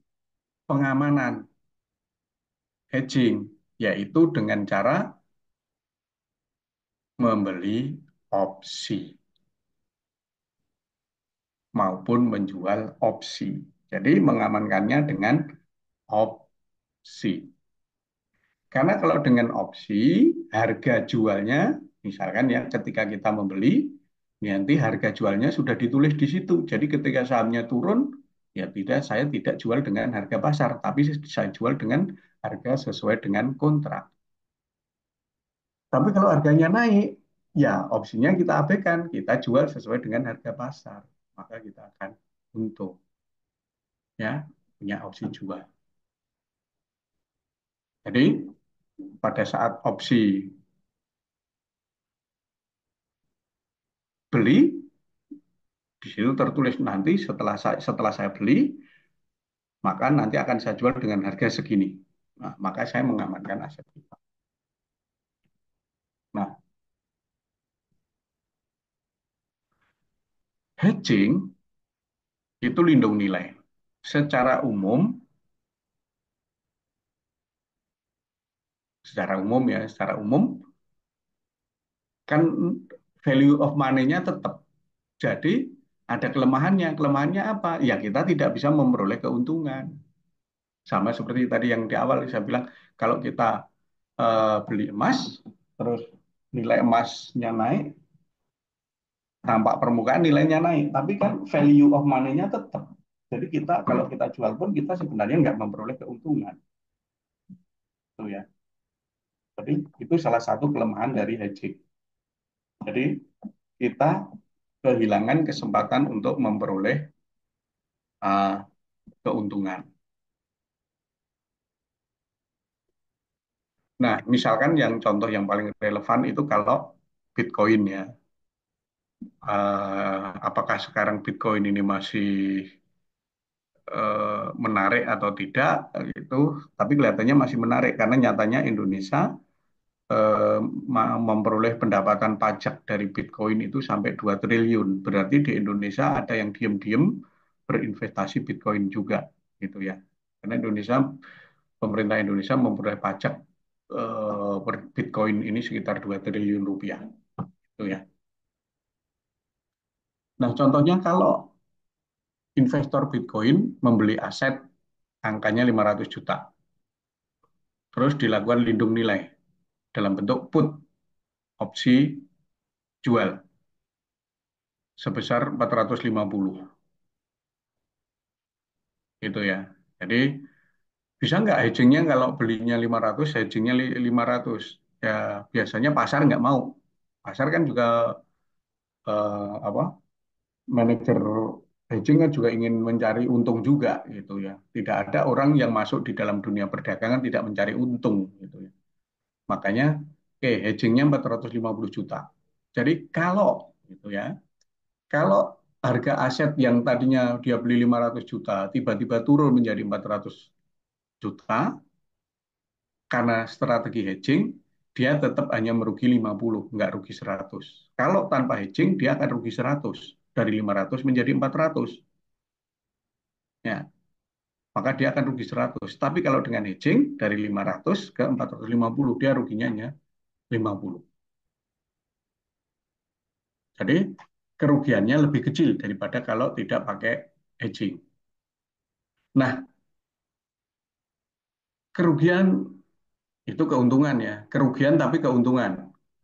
pengamanan hedging, yaitu dengan cara membeli opsi maupun menjual opsi. Jadi mengamankannya dengan opsi. Karena kalau dengan opsi, harga jualnya, misalkan ya ketika kita membeli, nanti harga jualnya sudah ditulis di situ. Jadi ketika sahamnya turun, ya tidak, saya tidak jual dengan harga pasar, tapi saya jual dengan harga sesuai dengan kontrak. Tapi kalau harganya naik, ya opsinya kita abaikan, kita jual sesuai dengan harga pasar. Maka kita akan untung, ya, punya opsi jual. Jadi pada saat opsi beli, di situ tertulis nanti setelah saya beli, maka nanti akan saya jual dengan harga segini. Nah, maka saya mengamankan aset kita. Nah, hedging itu lindung nilai. Secara umum, secara umum kan value of money-nya tetap. Jadi ada kelemahannya. Kelemahannya apa? Ya kita tidak bisa memperoleh keuntungan. Sama seperti tadi yang di awal saya bilang, kalau kita beli emas, terus nilai emasnya naik, tampak permukaan nilainya naik, tapi kan value of money-nya tetap. Jadi kita kalau kita jual pun kita sebenarnya nggak memperoleh keuntungan, tuh ya. Jadi itu salah satu kelemahan dari hedging. Jadi kita kehilangan kesempatan untuk memperoleh uh, keuntungan. Nah, misalkan yang contoh yang paling relevan itu kalau Bitcoin ya. Apakah sekarang Bitcoin ini masih menarik atau tidak itu, tapi kelihatannya masih menarik karena nyatanya Indonesia eh, memperoleh pendapatan pajak dari Bitcoin itu sampai 2 triliun. Berarti di Indonesia ada yang diam-diam berinvestasi Bitcoin juga gitu ya. Karena pemerintah Indonesia memperoleh pajak per Bitcoin ini sekitar 2 triliun rupiah gitu ya. Nah, contohnya kalau investor Bitcoin membeli aset angkanya 500 juta, terus dilakukan lindung nilai dalam bentuk put, opsi jual sebesar 450 gitu ya. Jadi bisa nggak hedgingnya kalau belinya 500, hedgingnya 500? Ya biasanya pasar nggak mau. Pasar kan juga apa, manajer hedging kan juga ingin mencari untung juga gitu ya. Tidak ada orang yang masuk di dalam dunia perdagangan tidak mencari untung gitu ya. Makanya oke, hedgingnya 450 juta. Jadi kalau gitu ya, kalau harga aset yang tadinya dia beli 500 juta tiba-tiba turun menjadi 400 juta karena strategi hedging, dia tetap hanya merugi 50, nggak rugi 100. Kalau tanpa hedging, dia akan rugi 100. Dari 500 menjadi 400. Ya, maka dia akan rugi 100. Tapi kalau dengan hedging, dari 500 ke 450, dia ruginya hanya 50. Jadi kerugiannya lebih kecil daripada kalau tidak pakai hedging. Nah, kerugian itu keuntungan ya. Kerugian tapi keuntungan.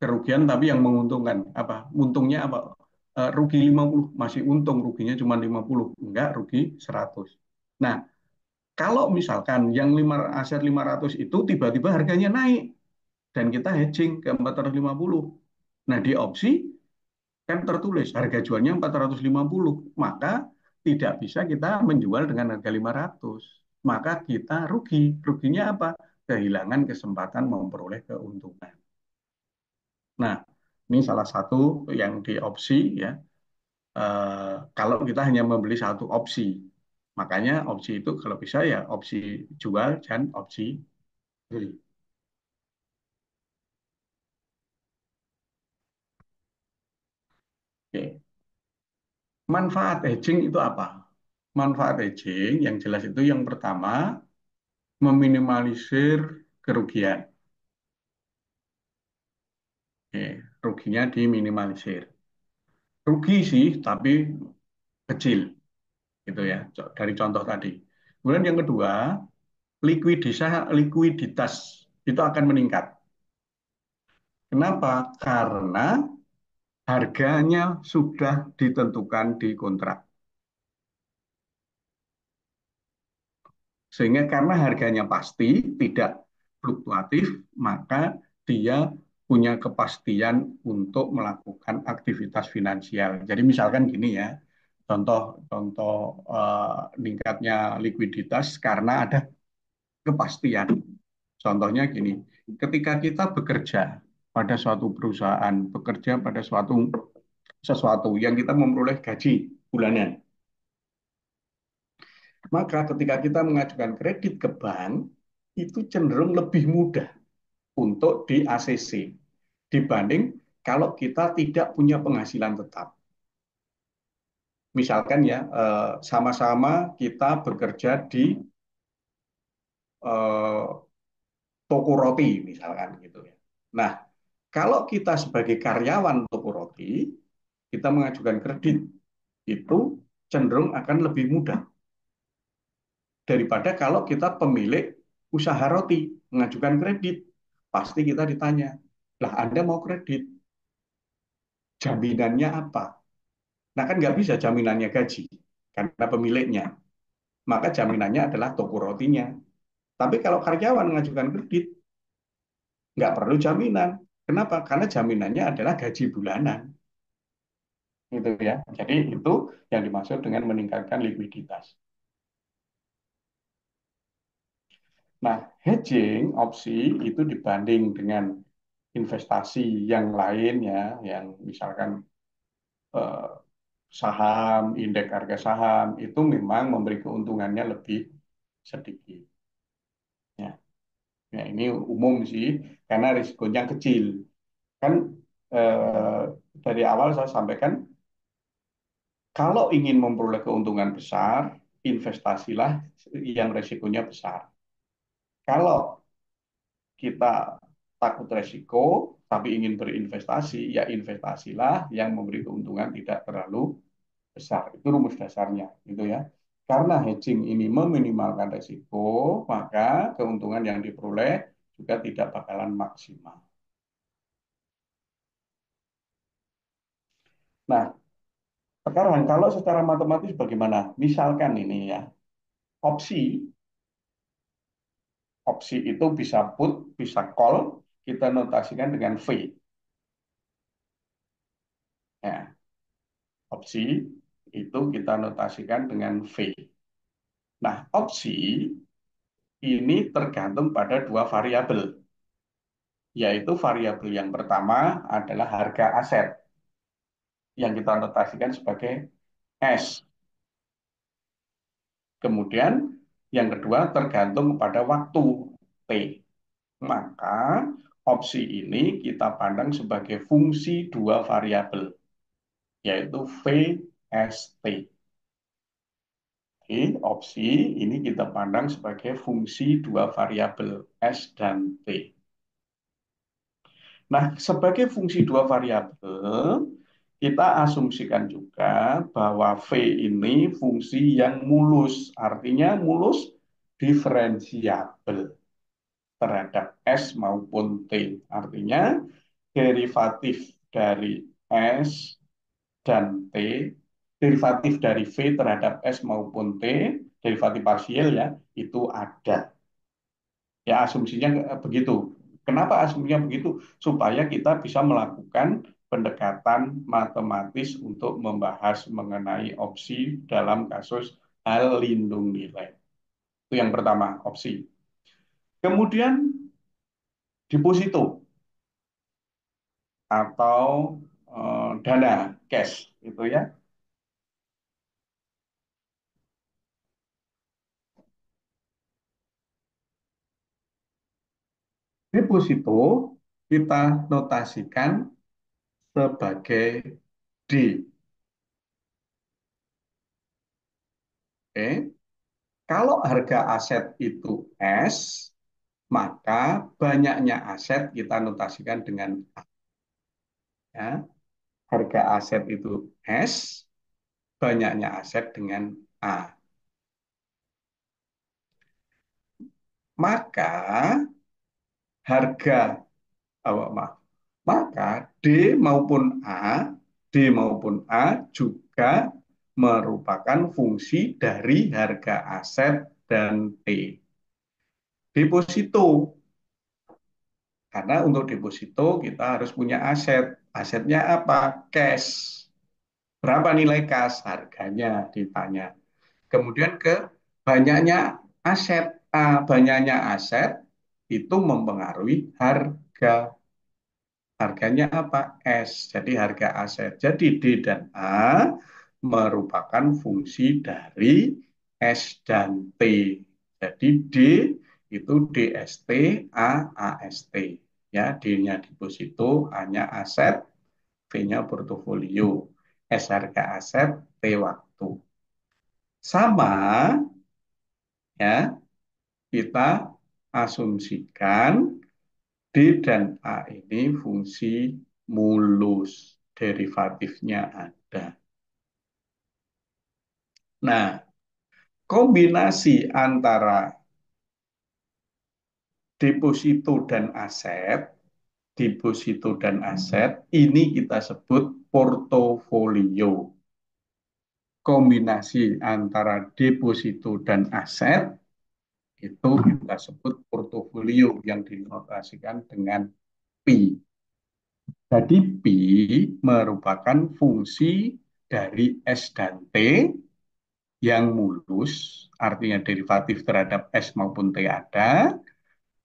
Kerugian tapi yang menguntungkan. Apa? Untungnya apa? Rugi 50, masih untung ruginya cuma 50. Enggak, rugi 100. Nah, kalau misalkan yang aset 500 itu tiba-tiba harganya naik dan kita hedging ke 450. Nah, di opsi kan tertulis harga jualnya 450, maka tidak bisa kita menjual dengan harga 500. Maka kita rugi. Ruginya apa? Kehilangan kesempatan memperoleh keuntungan. Nah, ini salah satu yang di opsi ya. Kalau kita hanya membeli satu opsi, makanya opsi itu kalau bisa ya opsi jual dan opsi beli. Oke. Manfaat hedging itu apa? Manfaat hedging yang jelas itu yang pertama meminimalisir kerugian. Oke, ruginya diminimalisir. Rugi sih, tapi kecil, gitu ya, dari contoh tadi. Kemudian yang kedua, likuiditas itu akan meningkat. Kenapa? Karena harganya sudah ditentukan di kontrak. Sehingga karena harganya pasti, tidak fluktuatif, maka dia punya kepastian untuk melakukan aktivitas finansial. Jadi misalkan gini ya, contoh-contoh meningkatnya likuiditas karena ada kepastian. Contohnya gini, ketika kita bekerja pada suatu perusahaan, bekerja pada suatu sesuatu yang kita memperoleh gaji bulanan. Maka ketika kita mengajukan kredit ke bank, itu cenderung lebih mudah untuk di ACC dibanding kalau kita tidak punya penghasilan tetap. Misalkan ya, sama-sama kita bekerja di eh, toko roti misalkan gitu ya. Nah, kalau kita sebagai karyawan toko roti, kita mengajukan kredit itu cenderung akan lebih mudah daripada kalau kita pemilik usaha roti mengajukan kredit. Pasti kita ditanya, lah Anda mau kredit, jaminannya apa? Nah kan nggak bisa jaminannya gaji, karena pemiliknya. Maka jaminannya adalah toko rotinya. Tapi kalau karyawan mengajukan kredit, nggak perlu jaminan. Kenapa? Karena jaminannya adalah gaji bulanan. Gitu ya. Jadi itu yang dimaksud dengan meningkatkan likuiditas. Nah, hedging opsi itu dibanding dengan investasi yang lain ya, yang misalkan eh, saham, indeks harga saham itu memang memberi keuntungannya lebih sedikit. Ya, ya ini umum sih karena risikonya kecil. Kan eh, dari awal saya sampaikan kalau ingin memperoleh keuntungan besar, investasilah yang risikonya besar. Kalau kita takut resiko tapi ingin berinvestasi, ya investasilah yang memberi keuntungan tidak terlalu besar. Itu rumus dasarnya, gitu ya. Karena hedging ini meminimalkan resiko, maka keuntungan yang diperoleh juga tidak bakalan maksimal. Nah, sekarang kalau secara matematis bagaimana? Misalkan ini ya, opsi opsi itu bisa put, bisa call, kita notasikan dengan V. Ya, opsi itu kita notasikan dengan V. Nah, opsi ini tergantung pada dua variabel, yaitu variabel yang pertama adalah harga aset yang kita notasikan sebagai S. Kemudian yang kedua tergantung pada waktu T. Maka opsi ini kita pandang sebagai fungsi dua variabel, yaitu V, S, T. Oke, opsi ini kita pandang sebagai fungsi dua variabel S dan T. Nah, sebagai fungsi dua variabel, kita asumsikan juga bahwa V ini fungsi yang mulus, artinya mulus diferensiabel terhadap S maupun T. Artinya derivatif dari S dan T, derivatif dari V terhadap S maupun T, derivatif parsial ya, itu ada. Ya, asumsinya begitu. Kenapa asumsinya begitu? Supaya kita bisa melakukan pendekatan matematis untuk membahas mengenai opsi dalam kasus hal lindung nilai. Itu yang pertama, opsi. Kemudian deposito atau dana cash itu ya. Deposito kita notasikan sebagai D. Oke. Kalau harga aset itu S, maka banyaknya aset kita notasikan dengan A. Ya. Harga aset itu S, banyaknya aset dengan A. Maka harga, maaf, maka D maupun A juga merupakan fungsi dari harga aset dan T. Deposito, karena untuk deposito kita harus punya aset. Asetnya apa? Cash. Berapa nilai kas? Harganya ditanya. Kemudian ke banyaknya aset. Banyaknya aset itu mempengaruhi harga. harganya apa? S. Jadi harga aset. Jadi D dan A merupakan fungsi dari S dan T. Jadi D itu DST, A AST. Ya, D-nya deposito, A-nya aset, V-nya portofolio. S harga aset, T waktu. Sama ya, kita asumsikan D dan A ini fungsi mulus, derivatifnya ada. Nah, kombinasi antara deposito dan aset, deposito dan aset ini kita sebut portofolio. Kombinasi antara deposito dan aset itu kita sebut portofolio yang dinotasikan dengan P. Jadi P merupakan fungsi dari S dan T yang mulus, artinya derivatif terhadap S maupun T ada,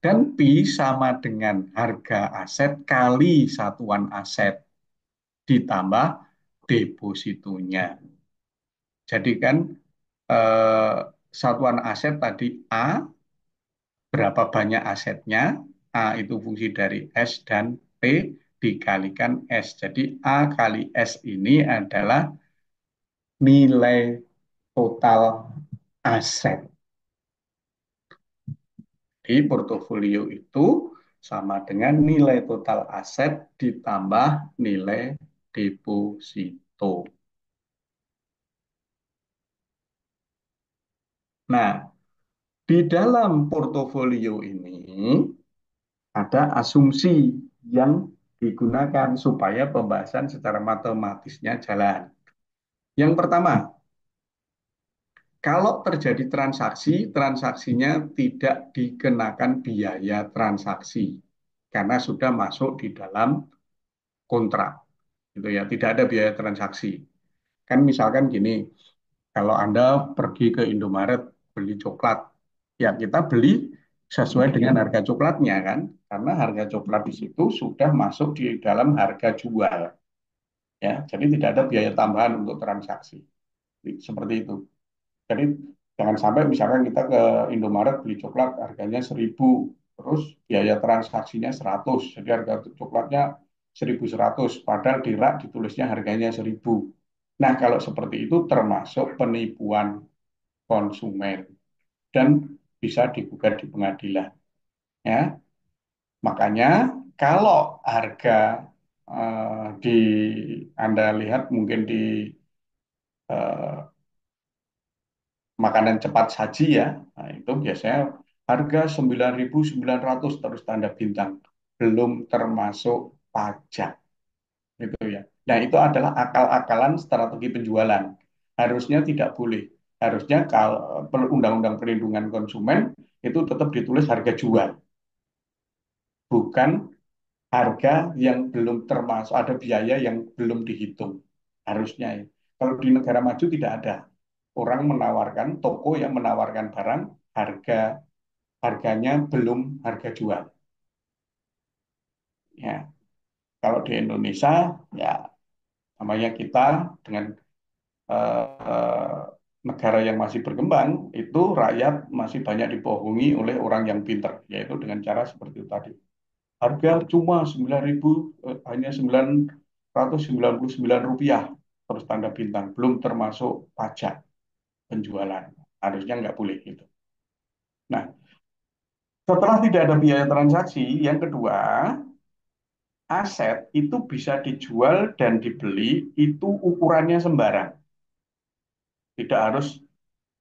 dan P sama dengan harga aset kali satuan aset ditambah depositonya. Jadi kan eh, satuan aset tadi A, berapa banyak asetnya, A itu fungsi dari S dan T dikalikan S. Jadi A kali S ini adalah nilai total aset. Di portofolio itu sama dengan nilai total aset ditambah nilai deposito. Nah, di dalam portofolio ini ada asumsi yang digunakan supaya pembahasan secara matematisnya jalan. Yang pertama, kalau terjadi transaksi, transaksinya tidak dikenakan biaya transaksi karena sudah masuk di dalam kontrak, gitu ya. Tidak ada biaya transaksi. Kan misalkan gini, kalau Anda pergi ke Indomaret beli coklat, ya kita beli sesuai dengan harga coklatnya kan, karena harga coklat di situ sudah masuk di dalam harga jual, ya. Jadi tidak ada biaya tambahan untuk transaksi, seperti itu. Jadi jangan sampai misalkan kita ke Indomaret beli coklat harganya 1.000, terus biaya transaksinya 100, jadi harga coklatnya 1.100, padahal di rak ditulisnya harganya 1.000. Nah, kalau seperti itu termasuk penipuan konsumen dan bisa digugat di pengadilan. Ya, makanya kalau harga di Anda lihat mungkin di eh, makanan cepat saji ya, nah, itu biasanya harga 9.900 terus tanda bintang, belum termasuk pajak, gitu ya. Nah, itu adalah akal-akalan strategi penjualan. Harusnya tidak boleh. Harusnya kalau Undang-Undang Perlindungan Konsumen itu tetap ditulis harga jual, bukan harga yang belum termasuk, ada biaya yang belum dihitung. Harusnya ya. Kalau di negara maju tidak ada. Orang menawarkan, toko yang menawarkan barang, harga harganya belum harga jual. Ya, kalau di Indonesia, ya namanya kita dengan eh, negara yang masih berkembang, itu rakyat masih banyak dibohongi oleh orang yang pintar, yaitu dengan cara seperti itu tadi. Harga cuma 9.000, hanya 999 rupiah, terus tanda bintang, belum termasuk pajak penjualan. Harusnya nggak boleh gitu. Nah, setelah tidak ada biaya transaksi, yang kedua, aset itu bisa dijual dan dibeli itu ukurannya sembarang. Tidak harus,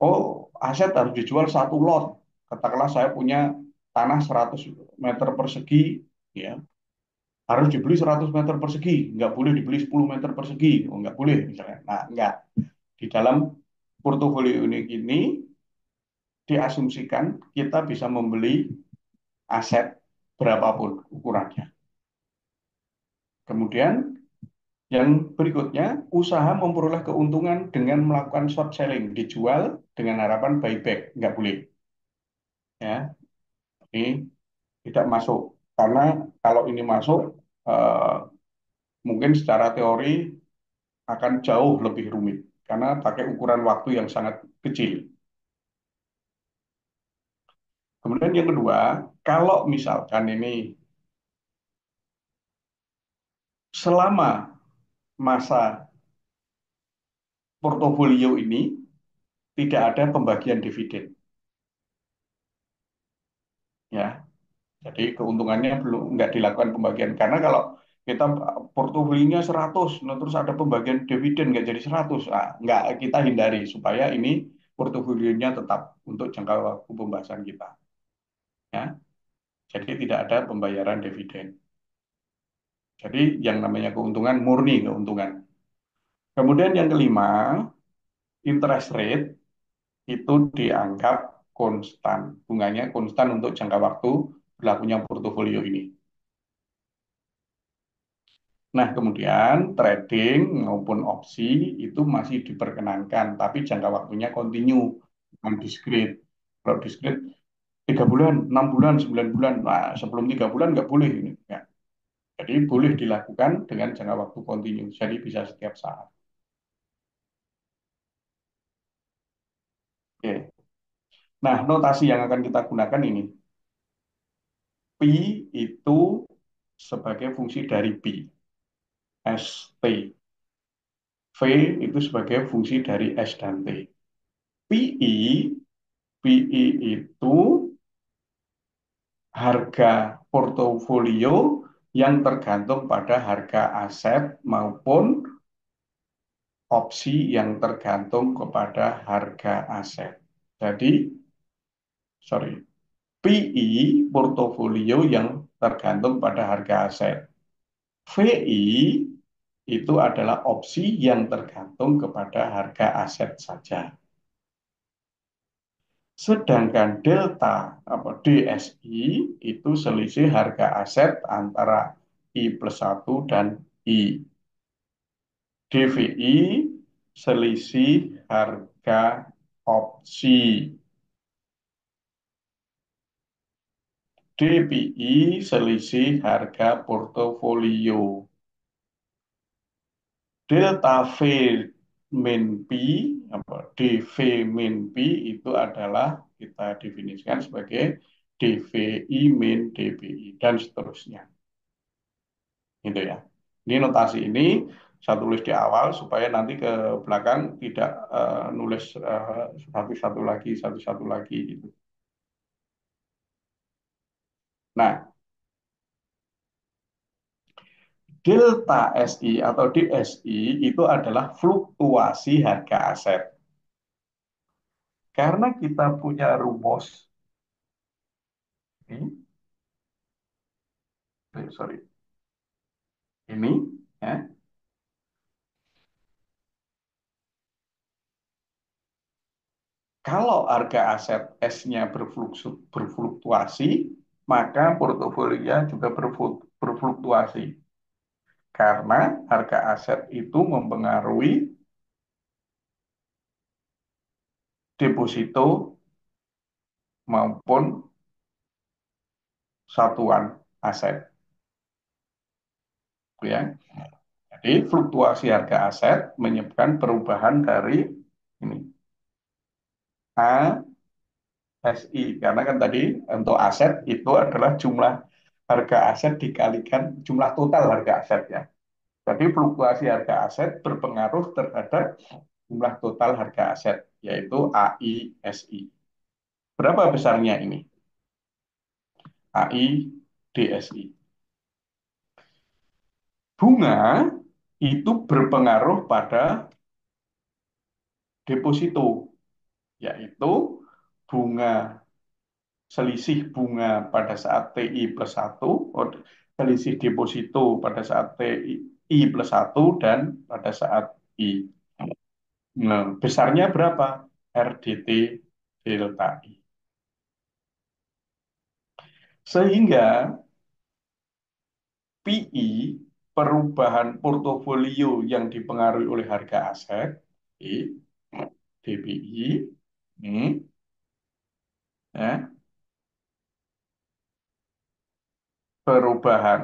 oh aset harus dijual satu lot. Katakanlah saya punya tanah 100 meter persegi, ya harus dibeli 100 meter persegi. Nggak boleh dibeli 10 meter persegi. Oh, nggak boleh misalnya. Nah, nggak. Di dalam portofolio ini diasumsikan kita bisa membeli aset berapapun ukurannya. Kemudian yang berikutnya, usaha memperoleh keuntungan dengan melakukan short selling, dijual dengan harapan buyback, nggak boleh. Ya, ini tidak masuk karena kalau ini masuk eh, mungkin secara teori akan jauh lebih rumit karena pakai ukuran waktu yang sangat kecil. Kemudian yang kedua, kalau misalkan ini selama masa portofolio ini tidak ada pembagian dividen, ya. Jadi keuntungannya belum nggak dilakukan pembagian karena kalau kita portofolionya 100, nah terus ada pembagian dividen nggak jadi 100, nah, nggak kita hindari supaya ini portofolionya tetap untuk jangka waktu pembahasan kita, ya. Jadi tidak ada pembayaran dividen. Jadi yang namanya keuntungan murni keuntungan. Kemudian yang kelima, interest rate itu dianggap konstan. Bunganya konstan untuk jangka waktu berlakunya portofolio ini. Nah, kemudian trading maupun opsi itu masih diperkenankan, tapi jangka waktunya kontinu, bukan discrete. Kalau discrete 3 bulan, 6 bulan, 9 bulan, nah sebelum 3 bulan nggak boleh ini. Ya. Jadi boleh dilakukan dengan jangka waktu kontinu, jadi bisa setiap saat. Oke. Nah, notasi yang akan kita gunakan ini, Pi itu sebagai fungsi dari P, ST. V itu sebagai fungsi dari S dan T. PI, PI itu harga portofolio yang tergantung pada harga aset maupun opsi yang tergantung kepada harga aset. Jadi, sorry, PI portofolio yang tergantung pada harga aset. VI itu adalah opsi yang tergantung kepada harga aset saja. Sedangkan delta apa DSI itu selisih harga aset antara I plus satu dan I. DVI selisih harga opsi. DPI selisih harga portofolio. Delta V min P apa DV min P itu adalah kita definisikan sebagai DVI min DPI dan seterusnya. Gitu ya. Ini notasi ini saya tulis di awal supaya nanti ke belakang tidak nulis satu-satu lagi, satu-satu lagi gitu. Nah, delta SI atau DSI itu adalah fluktuasi harga aset. Karena kita punya rumus ini, sorry, ini ya. Kalau harga aset S-nya berfluktuasi, maka portofolionya juga berfluktuasi. Karena harga aset itu mempengaruhi deposito maupun satuan aset. Ya. Jadi fluktuasi harga aset menyebabkan perubahan dari ini ASI. Karena kan tadi untuk aset itu adalah jumlah harga aset dikalikan jumlah total harga aset ya. Jadi fluktuasi harga aset berpengaruh terhadap jumlah total harga aset, yaitu AISI. Berapa besarnya ini? AIDSI. Bunga itu berpengaruh pada deposito, yaitu bunga selisih bunga pada saat TI plus satu, selisih deposito pada saat TI plus satu dan pada saat I. Nah, besarnya berapa? RDT delta I. Sehingga PI, perubahan portofolio yang dipengaruhi oleh harga aset, I, DPI, ini, ya, perubahan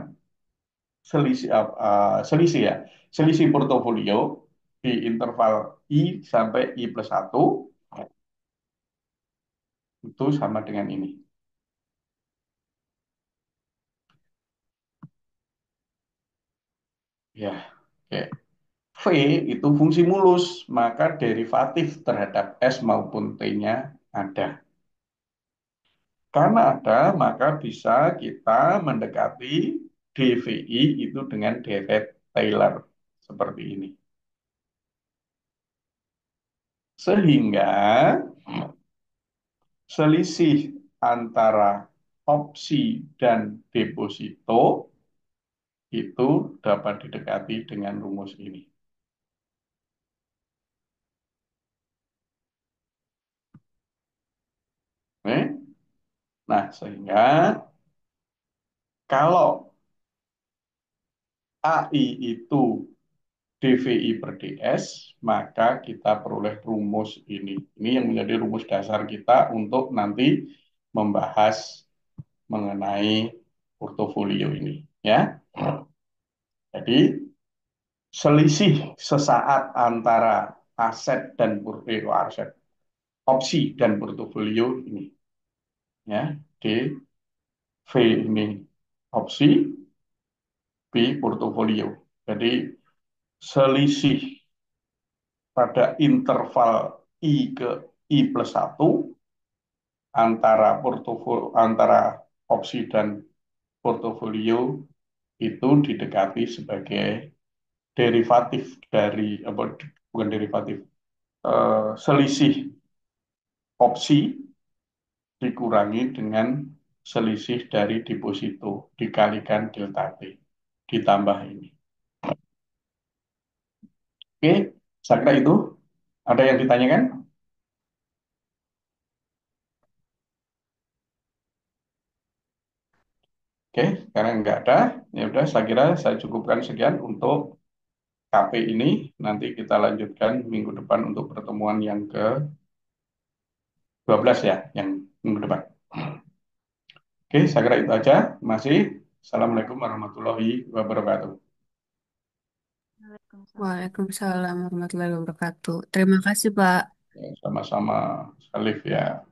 selisih ya, selisih portofolio di interval I sampai I+1 itu sama dengan ini. Ya, oke. V itu fungsi mulus, maka derivatif terhadap S maupun T-nya ada. Karena ada, maka bisa kita mendekati DVI itu dengan deret Taylor seperti ini. Sehingga selisih antara opsi dan deposito itu dapat didekati dengan rumus ini. Oke? Nah, sehingga kalau AI itu DVI per DS, maka kita peroleh rumus ini. Ini yang menjadi rumus dasar kita untuk nanti membahas mengenai portofolio ini. Ya, jadi selisih sesaat antara aset dan aset, opsi dan portofolio ini. Ya, D V ini opsi, B portofolio. Jadi selisih pada interval I ke I+1 antara opsi dan portofolio itu didekati sebagai derivatif dari apa bukan derivatif, selisih opsi dikurangi dengan selisih dari deposito dikalikan delta T ditambah ini. Oke, saya kira itu. Ada yang ditanyakan? Oke, karena nggak ada, ya udah saya kira saya cukupkan sekian untuk KP ini. Nanti kita lanjutkan minggu depan untuk pertemuan yang ke-12 ya, yang minggu depan. Oke, saya kira itu aja. Masih. Assalamualaikum warahmatullahi wabarakatuh. Waalaikumsalam. Waalaikumsalam warahmatullahi wabarakatuh. Terima kasih, Pak. Ya, sama-sama, Salif ya.